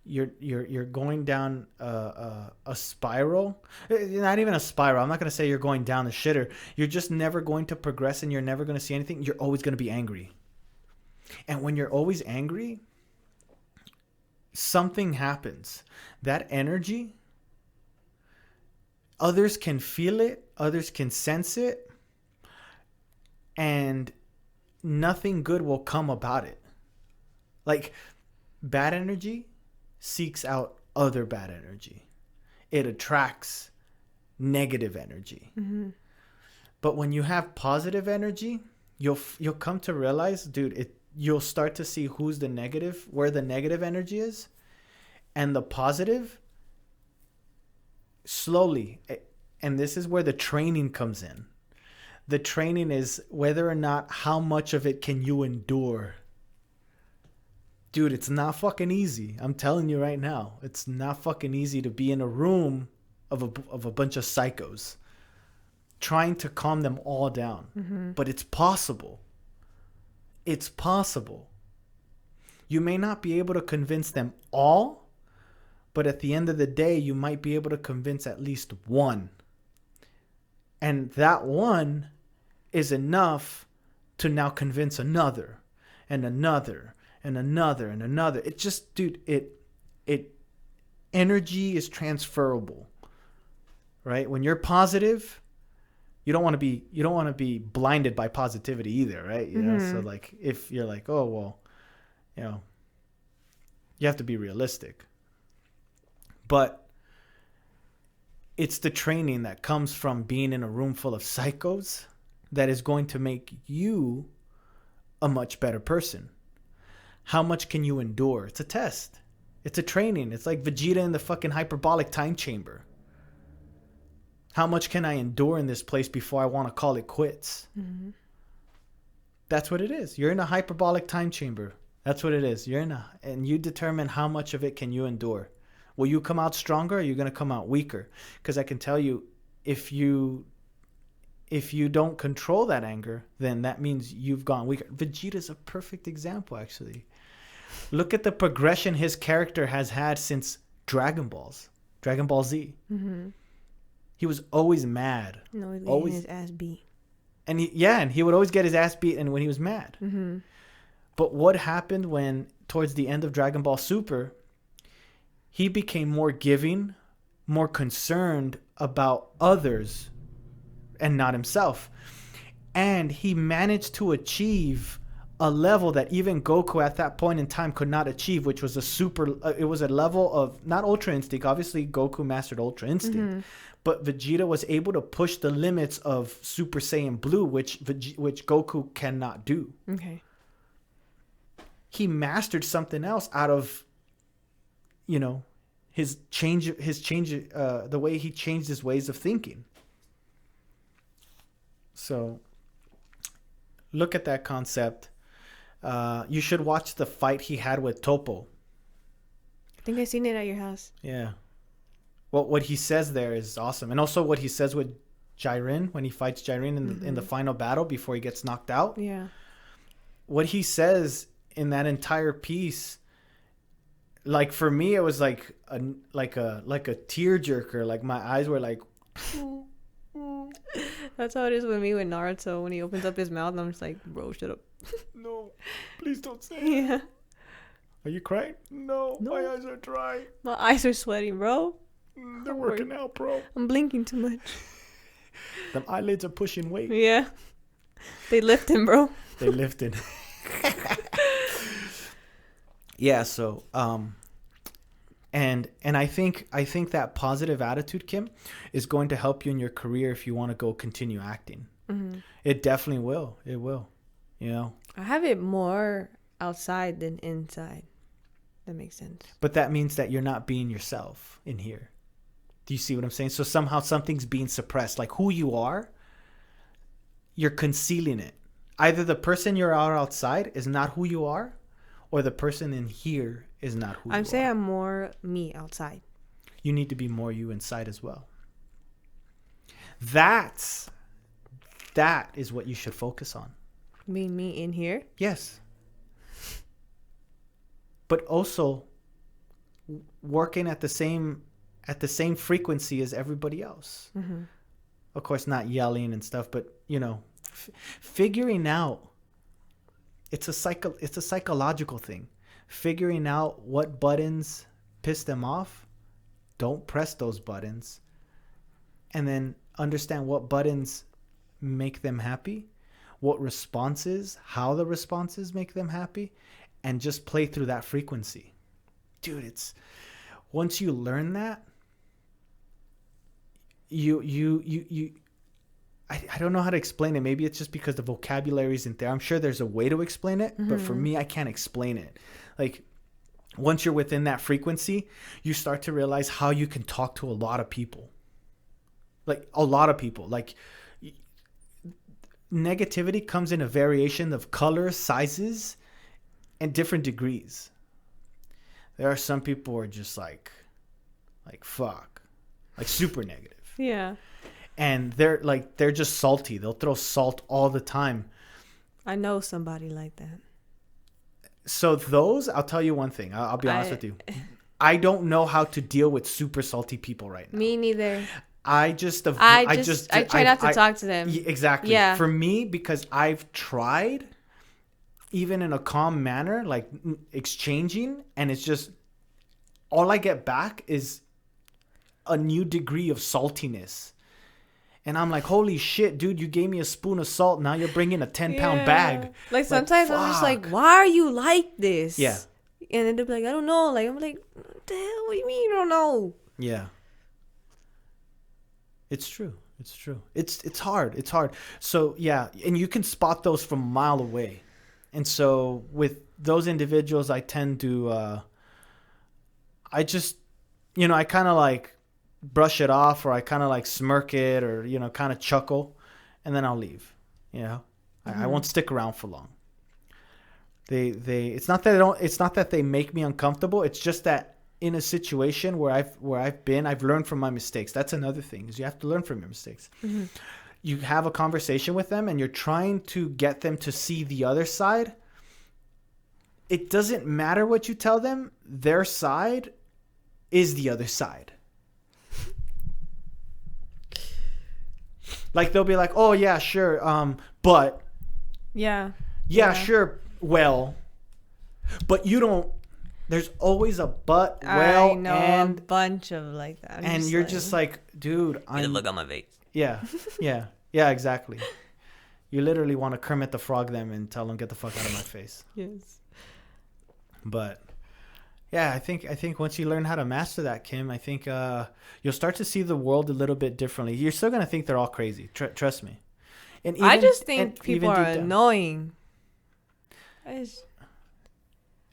you're going down a spiral. Not even a spiral. I'm not gonna say you're going down the shitter. You're just never going to progress, and you're never gonna see anything. You're always gonna be angry. And when you're always angry, something happens. That energy, others can feel it, others can sense it, and nothing good will come about it. Like, bad energy seeks out other bad energy. It attracts negative energy. Mm-hmm. But when you have positive energy, you'll come to realize, dude, you'll start to see who's the negative, where the negative energy is, and the positive slowly, and this is where the training comes in. The training is whether or not how much of it can you endure. Dude, it's not fucking easy. I'm telling you right now. It's not fucking easy to be in a room of a bunch of psychos trying to calm them all down. Mm-hmm. But it's possible. It's possible. You may not be able to convince them all, but at the end of the day, you might be able to convince at least one. And that one is enough to now convince another and another and another and another. It just, dude, it energy is transferable, right? When you're positive, you don't want to be blinded by positivity either, right? You know, so like if you're like, oh well, you know, you have to be realistic. But it's the training that comes from being in a room full of psychos that is going to make you a much better person. How much can you endure? It's a test. It's a training. It's like Vegeta in the fucking hyperbolic time chamber. How much can I endure in this place before I want to call it quits? Mm-hmm. That's what it is. You're in a hyperbolic time chamber. That's what it is. And you determine how much of it can you endure. Will you come out stronger or are you going to come out weaker? Because I can tell you, if you don't control that anger, then that means you've gone weaker. Vegeta's a perfect example, actually. Look at the progression his character has had since Dragon Ball Z. Mm-hmm. He was always mad. No, he's getting his ass beat. And he would always get his ass beat and when he was mad. Mm-hmm. But what happened when, towards the end of Dragon Ball Super, he became more giving, more concerned about others and not himself. And he managed to achieve a level that even Goku at that point in time could not achieve, which was it was a level of, not Ultra Instinct. Obviously, Goku mastered Ultra Instinct. Mm-hmm. But Vegeta was able to push the limits of Super Saiyan Blue, which Goku cannot do. Okay. He mastered something else out of, you know, his change, the way he changed his ways of thinking. So, look at that concept. You should watch the fight he had with Toppo. I think I seen it at your house. Yeah. Well, what he says there is awesome. And also what he says with Jiren, when he fights Jiren in the final battle before he gets knocked out. Yeah. What he says in that entire piece, like for me, it was like a tearjerker. Like my eyes were like... That's how it is with me with Naruto. When he opens up his mouth, I'm just like, bro, shut up. No, please don't say it. Yeah. Are you crying? No, my eyes are dry. My eyes are sweating, bro. They're working out, bro. I'm blinking too much. Them eyelids are pushing weight. Yeah. They lifting, bro. They lifting. Yeah, so and I think that positive attitude, Kim, is going to help you in your career if you want to go continue acting. Mm-hmm. It definitely will. It will. You know. I have it more outside than inside. That makes sense. But that means that you're not being yourself in here. Do you see what I'm saying? So somehow something's being suppressed. Like who you are, you're concealing it. Either the person you're outside is not who you are, or the person in here is not who you are. I'm saying I'm more me outside. You need to be more you inside as well. That is what you should focus on. Being me in here? Yes. But also working at the same frequency as everybody else. Mm-hmm. Of course, not yelling and stuff, but you know, figuring out. It's a psychological thing. Figuring out what buttons piss them off. Don't press those buttons. And then understand what buttons make them happy. What responses, how the responses make them happy. And just play through that frequency. Dude, it's... Once you learn that, I don't know how to explain it. Maybe it's just because the vocabulary isn't there. I'm sure there's a way to explain it, but for me, I can't explain it. Like, once you're within that frequency, you start to realize how you can talk to a lot of people. Like a lot of people. Like negativity comes in a variation of colors, sizes, and different degrees. There are some people who are just like fuck, like super negative. Yeah. And they're just salty. They'll throw salt all the time. I know somebody like that. So those, I'll tell you one thing. I'll be honest with you. I don't know how to deal with super salty people right now. Me neither. I try not to talk to them. Exactly. Yeah. For me, because I've tried, even in a calm manner, like exchanging, and it's just all I get back is a new degree of saltiness. And I'm like, holy shit, dude, you gave me a spoon of salt. Now you're bringing a 10-pound bag. Like sometimes I'm just like, why are you like this? Yeah. And then they'll be like, I don't know. Like, I'm like, what the hell? What do you mean you don't know? Yeah. It's true. It's true. It's hard. It's hard. So, yeah. And you can spot those from a mile away. And so with those individuals, I tend to, I just, I kind of like brush it off, or I kind of like smirk it, or, kind of chuckle, and then I'll leave. I won't stick around for long. It's not that they make me uncomfortable. It's just that in a situation where I've been, I've learned from my mistakes. That's another thing, is you have to learn from your mistakes. Mm-hmm. You have a conversation with them and you're trying to get them to see the other side. It doesn't matter what you tell them. Their side is the other side. Like they'll be like, oh yeah, sure. But yeah, sure. Well, but you don't, there's always a but, well, I know and a bunch of like that. And you're just like, dude, You look on my face. Yeah, exactly. You literally want to Kermit the Frog them and tell them, get the fuck out of my face. Yes. But yeah, I think once you learn how to master that, Kim, I think you'll start to see the world a little bit differently. You're still gonna think they're all crazy. Trust me. And even, I just think people are annoying.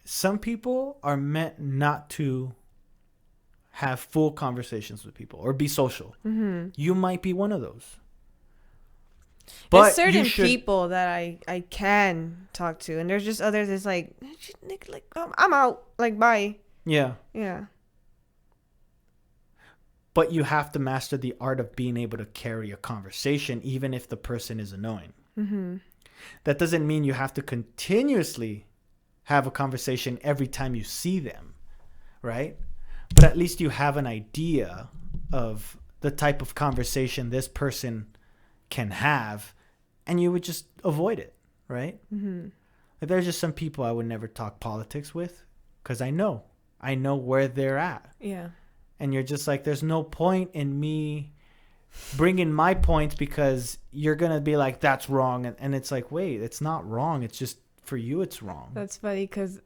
Some people are meant not to have full conversations with people or be social. Mm-hmm. You might be one of those. But there's certain people that I can talk to, and there's just others that's like I'm out, like, bye. Yeah. Yeah. But you have to master the art of being able to carry a conversation, even if the person is annoying. Mm-hmm. That doesn't mean you have to continuously have a conversation every time you see them, right? But at least you have an idea of the type of conversation this person can have, and you would just avoid it, right? Mm-hmm. Like, there's just some people I would never talk politics with because I know where they're at. Yeah. And you're just like, there's no point in me bringing my points because you're going to be like, that's wrong. And it's like, wait, it's not wrong. It's just for you, it's wrong. That's funny because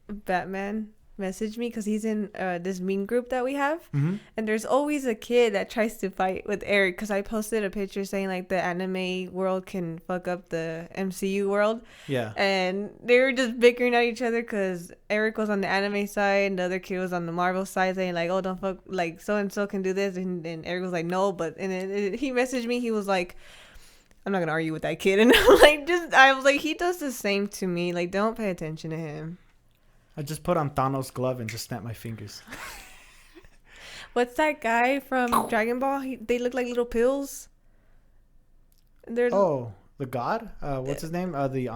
Batman messaged me because he's in this meme group that we have. Mm-hmm. And there's always a kid that tries to fight with Eric because I posted a picture saying like the anime world can fuck up the MCU world. Yeah. And they were just bickering at each other because Eric was on the anime side and the other kid was on the Marvel side, saying like, oh, don't fuck, like so and so can do this, and Eric was like, no, but and then he messaged me, he was like, I'm not gonna argue with that kid. And I was like, he does the same to me, like, don't pay attention to him. I just put on Thanos' glove and just snap my fingers. What's that guy from Dragon Ball? They look like little pills. The god? What's his name? They're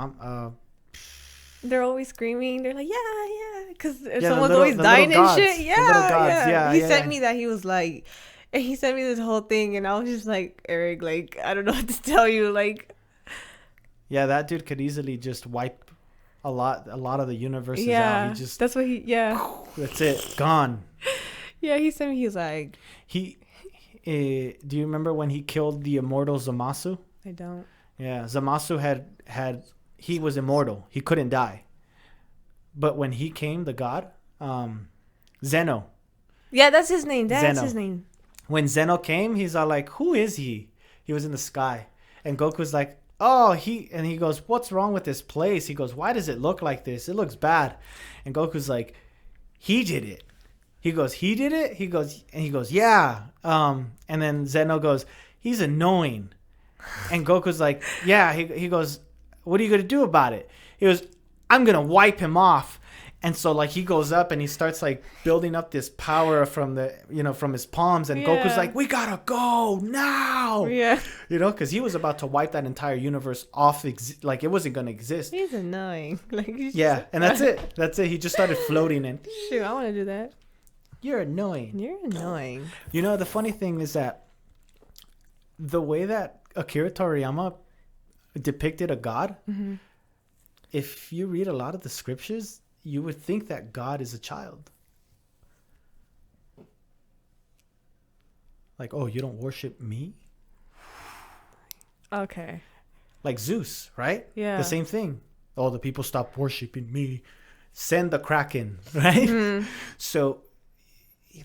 always screaming. They're like, yeah, because someone's always dying and shit. Yeah. He sent me that. He was like, and he sent me this whole thing, and I was just like, Eric, like, I don't know what to tell you, like. Yeah, that dude could easily just wipe a lot of the universes out. He just, that's what that's it, gone. Yeah, he said he was like, do you remember when he killed the immortal Zamasu? I don't. Yeah, Zamasu he was immortal. He couldn't die. But when he came, the god, Zeno. Yeah, that's his name. That's his name. When Zeno came, he's all like, who is he? He was in the sky. And Goku's like, oh, and he goes, what's wrong with this place? He goes, why does it look like this? It looks bad. And Goku's like, he did it. He goes, he did it? He goes, yeah. And then Zeno goes, he's annoying. And Goku's like, yeah. He goes, what are you going to do about it? He goes, I'm going to wipe him off. And so like he goes up and he starts like building up this power from from his palms. And Goku's like, we got to go now. Yeah. Because he was about to wipe that entire universe off. Like it wasn't going to exist. He's annoying. Like yeah. And that's it. That's it. He just started floating and. Shoot, I want to do that. You're annoying. You're annoying. The funny thing is that the way that Akira Toriyama depicted a god, if you read a lot of the scriptures, you would think that God is a child. Like, oh, you don't worship me? Okay. Like Zeus, right? Yeah. The same thing. Oh, the people stop worshiping me. Send the Kraken, right? So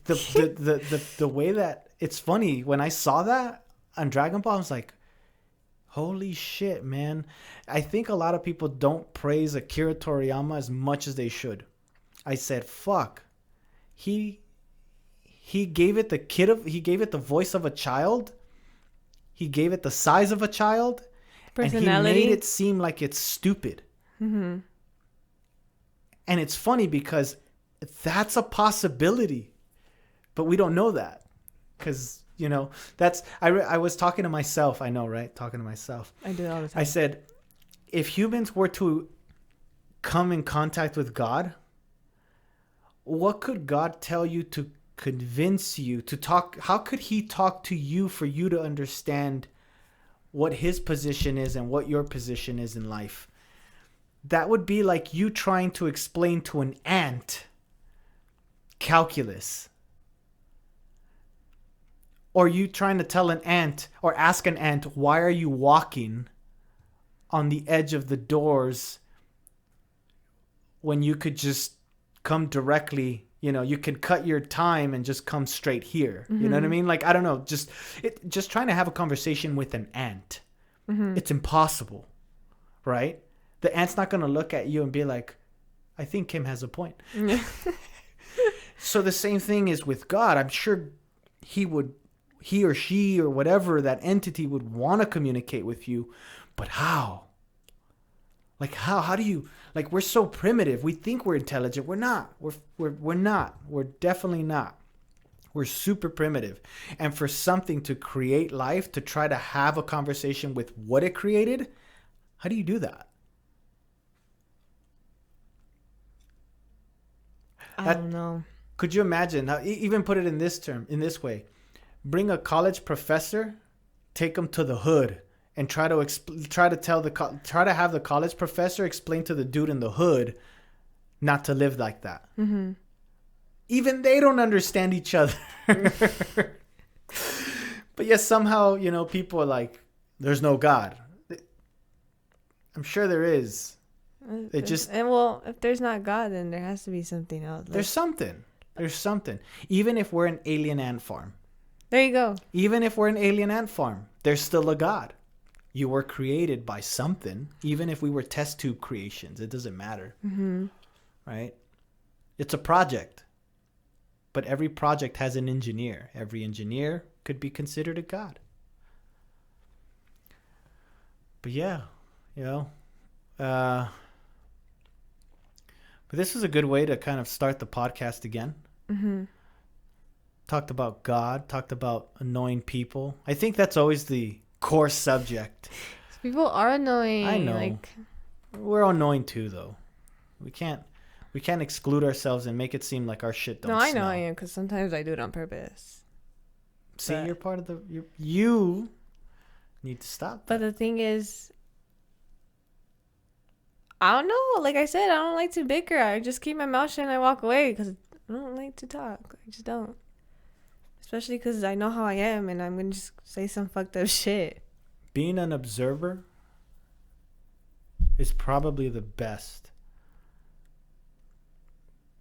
the way that it's funny when I saw that on Dragon Ball, I was like, holy shit, man. I think a lot of people don't praise Akira Toriyama as much as they should. I said, fuck. He gave it he gave it the voice of a child. He gave it the size of a child. Personality. And he made it seem like it's stupid. And it's funny because that's a possibility. But we don't know that. Because that's I was talking to myself. I know, right? Talking to myself. I do all the time. I said, if humans were to come in contact with God, what could God tell you to convince you to talk? How could he talk to you for you to understand what his position is and what your position is in life? That would be like you trying to explain to an ant calculus. Or you trying to tell an ant or ask an ant, why are you walking on the edge of the doors when you could just come directly, you could cut your time and just come straight here. You know what I mean? Like, I don't know, just trying to have a conversation with an ant. It's impossible, right? The ant's not going to look at you and be like, I think Kim has a point. So the same thing is with God. I'm sure he or she or whatever that entity would want to communicate with you, but how? Like how do you, like, we're so primitive. We think we're intelligent. We're not. We're not. We're definitely not. We're super primitive. And for something to create life, to try to have a conversation with what it created, how do you do that? I don't know. Could you imagine how, even put it in this way? Bring a college professor, take him to the hood, and try to have the college professor explain to the dude in the hood not to live like that. Even they don't understand each other. But yes, somehow people are like, "There's no God." I'm sure there is. It just if there's not God, then there has to be something else. There's something. There's something. Even if we're an alien ant farm. There you go. Even if we're an alien ant farm, there's still a God. You were created by something. Even if we were test tube creations, it doesn't matter. Right? It's a project. But every project has an engineer. Every engineer could be considered a God. But yeah, but this is a good way to kind of start the podcast again. Talked about God, talked about annoying people. I think that's always the core subject. People are annoying. I know. Like, we're annoying too, though. We can't exclude ourselves and make it seem like our shit don't no, I know smell. I am, because sometimes I do it on purpose. See, But- you're part of you need to stop. But the thing is, I don't know. Like I said, I don't like to bicker. I just keep my mouth shut and I walk away because I don't like to talk. I just don't. Especially because I know how I am and I'm going to just say some fucked up shit. Being an observer is probably the best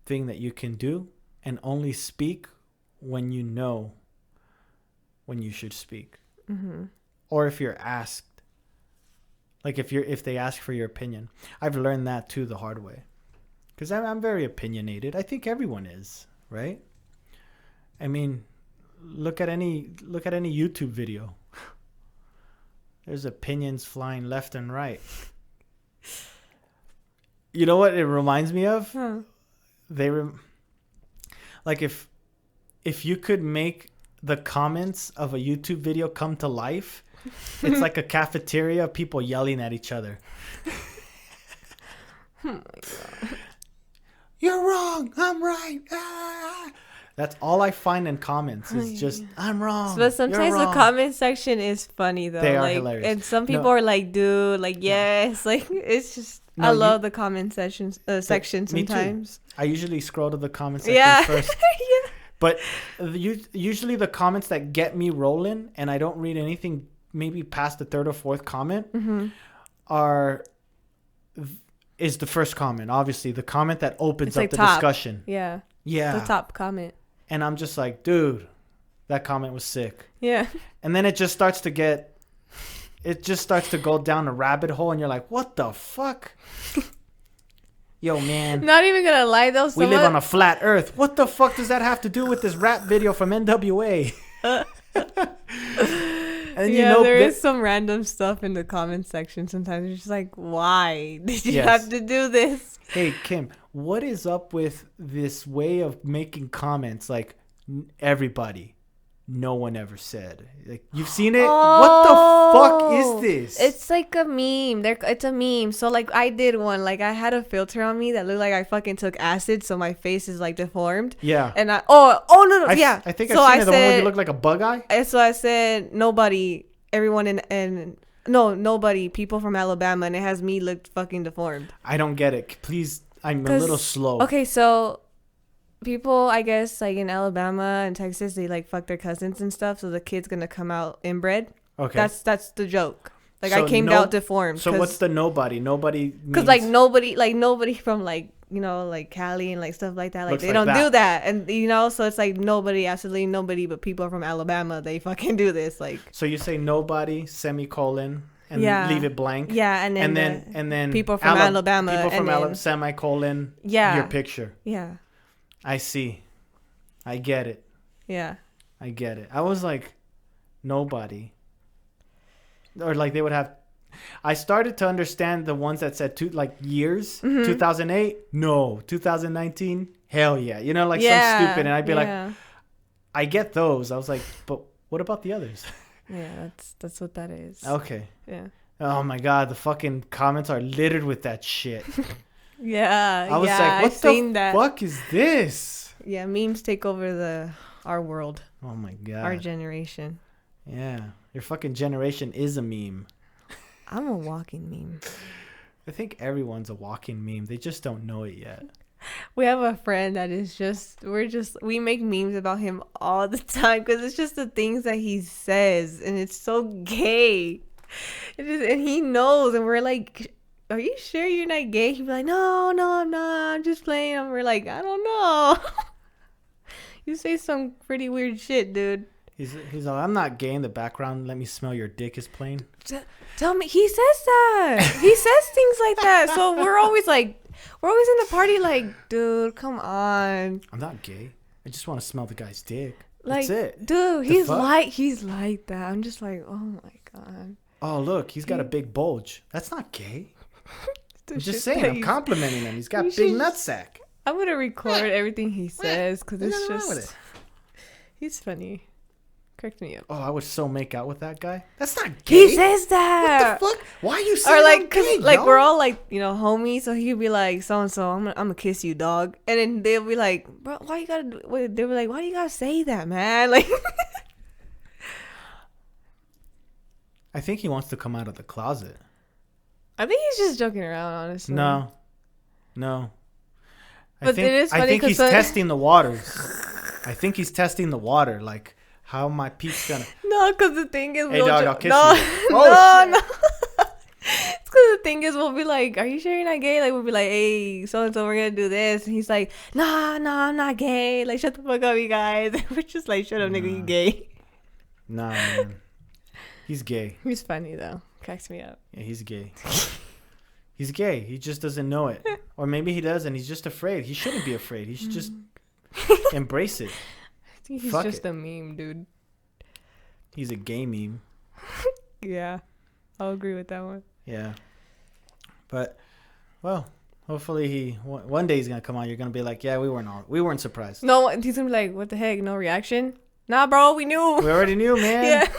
thing that you can do, and only speak when you know when you should speak. Or if you're asked. Like if they ask for your opinion. I've learned that too the hard way. Because I'm very opinionated. I think everyone is, right? I mean, look at any YouTube video. There's opinions flying left and right. You know what it reminds me of? Huh. Like if you could make the comments of a YouTube video come to life, it's like a cafeteria of people yelling at each other. Oh my God. You're wrong. I'm right. Ah. That's all I find in comments is just I'm wrong. But sometimes You're the wrong. comment section is funny though. They are like, hilarious. and some people No. are like, "Dude, like yes," like it's just. No, I you- love the comment section me too. sometimes. I usually scroll to the comment section Yeah. first. Yeah. But usually the comments that get me rolling, and I don't read anything maybe past the third or fourth comment, Mm-hmm. is the first comment. Obviously, the comment that opens It's up like the top. discussion. Yeah. Yeah. The top comment. And I'm just like, dude, that comment was sick. Yeah. And then it just starts to go down a rabbit hole, and you're like, what the fuck? Yo, man. Not even gonna lie though. We live on a flat earth. What the fuck does that have to do with this rap video from NWA? And yeah, there that- is some random stuff in the comment section. Sometimes you're just like, why did you Yes. have to do this? Hey, Kim, what is up with this way of making comments like everybody? No one ever said. Like, you've seen it? What the fuck is this? It's like a meme. It's a meme. So like I did one. Like I had a filter on me that looked like I fucking took acid, so my face is like deformed. Yeah. And no, yeah. I think so I've seen I it. The one where you said, look like a bug eye. so I said nobody, everyone nobody, people from Alabama, and it has me looked fucking deformed. I don't get it. Please, I'm a little slow. Okay, so people, I guess, like in Alabama and Texas, they like fuck their cousins and stuff, so the kid's gonna come out inbred. Okay. That's the joke. Like So I came out deformed. So what's the nobody? Nobody. Because like nobody from like like Cali and like stuff like that. Like Looks they like don't that. do that, and so it's like nobody, absolutely nobody, but people from Alabama, they fucking do this. Like So you say nobody semicolon and Yeah. leave it blank. yeah, and And then then people from Alabama, People from and Alabama then- semicolon. Yeah. Your picture. yeah, I see. I get it. yeah. I get it. I was like, nobody. Or like they would have. I started to understand the ones that said years. Mm-hmm. 2008, no. 2019, hell yeah. You know, like yeah, some stupid. And I'd be like, yeah. I get those. I was like, but what about the others? Yeah, that's what that is. Okay. Yeah. Oh my God, the fucking comments are littered with that shit. Yeah. I was yeah, like, I've what seen the that. fuck is this? Yeah, memes take over our world, Oh my God. our generation. Yeah. Your fucking generation is a meme. I'm a walking meme. I think everyone's a walking meme. They just don't know it yet. We have a friend that is we make memes about him all the time because it's just the things that he says, and it's so gay. And he knows, and we're like, are you sure you're not gay? He'd be like, no, I'm not. I'm just playing. And we're like, I don't know. You say some pretty weird shit, dude. He's like, I'm not gay in the background. Let me smell your dick is plain. Tell me, he says that. He says things like that. So we're always in the party like, dude, come on. I'm not gay. I just want to smell the guy's dick. Like, That's it. dude, The fuck? he's like that. I'm just like, oh my God. Oh, look, he's got a big bulge. That's not gay. The I'm just shit saying, that I'm he's- complimenting him. He's got You big should- nutsack. I'm gonna record everything he says because There's it's nothing wrong with just, it. he's funny. Correct me up. Oh, I would so make out with that guy. That's not gay. He says that. What the fuck? Why are you saying Or I'm like, cause gay, like yo? we're all like, homies. So he'd be like, so and so, I'm gonna kiss you, dog. And then they'll be like, bro, why you gotta? They were like, why do you gotta say that, man? Like, I think he wants to come out of the closet. I think he's just joking around, honestly. No. But it is funny I think 'cause he's the- testing the waters. I think he's testing the water, like how my peep's gonna. No, because the thing is, Hey, we'll dog, jo- I'll kiss no, you. no, Oh, no. It's because the thing is, we'll be like, "Are you sure you're not gay?" Like we'll be like, "Hey, so and so, we're gonna do this," and he's like, "Nah, I'm not gay. Like, shut the fuck up, you guys." We're just like, "Shut up, nigga, you Nah. gay." Nah, man. He's gay. He's funny though. Cracks me up. Yeah, he's gay. He's gay. He just doesn't know it. Or maybe he does and he's just afraid. He shouldn't be afraid. He should just embrace it. He's Fuck just it. a meme, dude. He's a gay meme. Yeah, I'll agree with that one. Yeah. But, well, hopefully one day he's gonna come on. You're gonna be like, yeah, we weren't surprised. No, he's gonna be like, what the heck? No reaction? Nah, bro, we knew. We already knew, man. Yeah.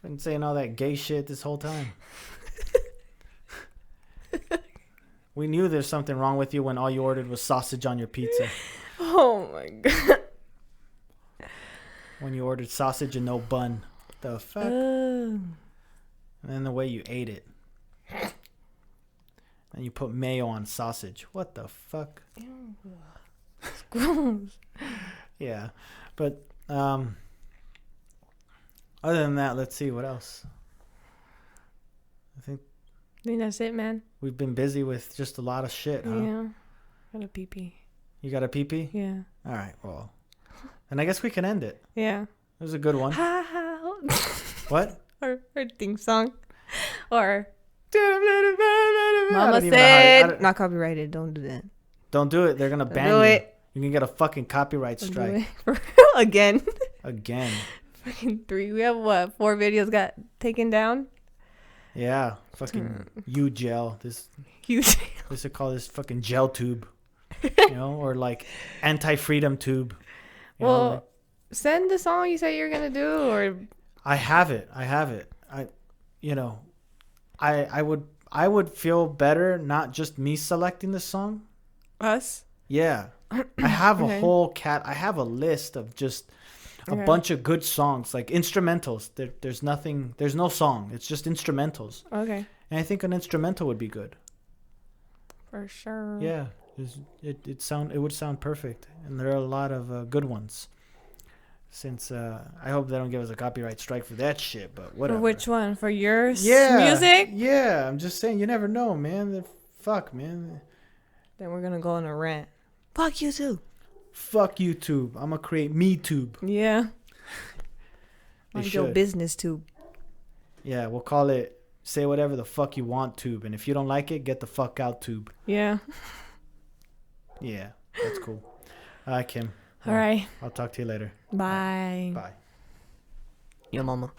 Been saying all that gay shit this whole time. We knew there's something wrong with you when all you ordered was sausage on your pizza. Oh my god. When you ordered sausage and no bun. The fuck? And then the way you ate it. And you put mayo on sausage. What the fuck? It's gross. Yeah. But other than that, let's see what else. I think that's it, man. we've been busy with just a lot of shit, huh? Yeah. Got a pee-pee. You got a pee-pee? Yeah. All right, well. And I guess we can end it. Yeah. It was a good one. Ha ha. What? Or theme song. Or I Mama don't even know said not copyrighted. Don't do that. Don't do it. They're going to ban do you. it. You can get a fucking copyright Don't do strike. it. For real again. Again. Fucking 3. We have what? 4 videos got taken down. Yeah. Fucking U-gel. This Huge. they should call this fucking gel tube. You know? Or like anti-freedom tube. You know, Well, like- send the song you said you're gonna do, or I have it. I would feel better not just me selecting the song. us. Yeah. I have a Okay. whole I have a list of just a Okay. bunch of good songs, like instrumentals. There's no song. It's just instrumentals. Okay. And I think an instrumental would be good. For sure. Yeah. It would sound perfect. And there are a lot of good ones. Since I hope they don't give us a copyright strike for that shit, but whatever. For which one? For your Yeah. music? Yeah, I'm just saying, you never know, man. Fuck, man. Then we're gonna go on a rant. Fuck you too. Fuck YouTube. I'm gonna create MeTube. Yeah. They Mind your should. business too. Yeah, we'll call it say whatever the fuck you want tube. And if you don't like it, get the fuck out tube. Yeah. Yeah, that's cool. All right, Kim. All right. I'll talk to you later. Bye. Bye. Your mama.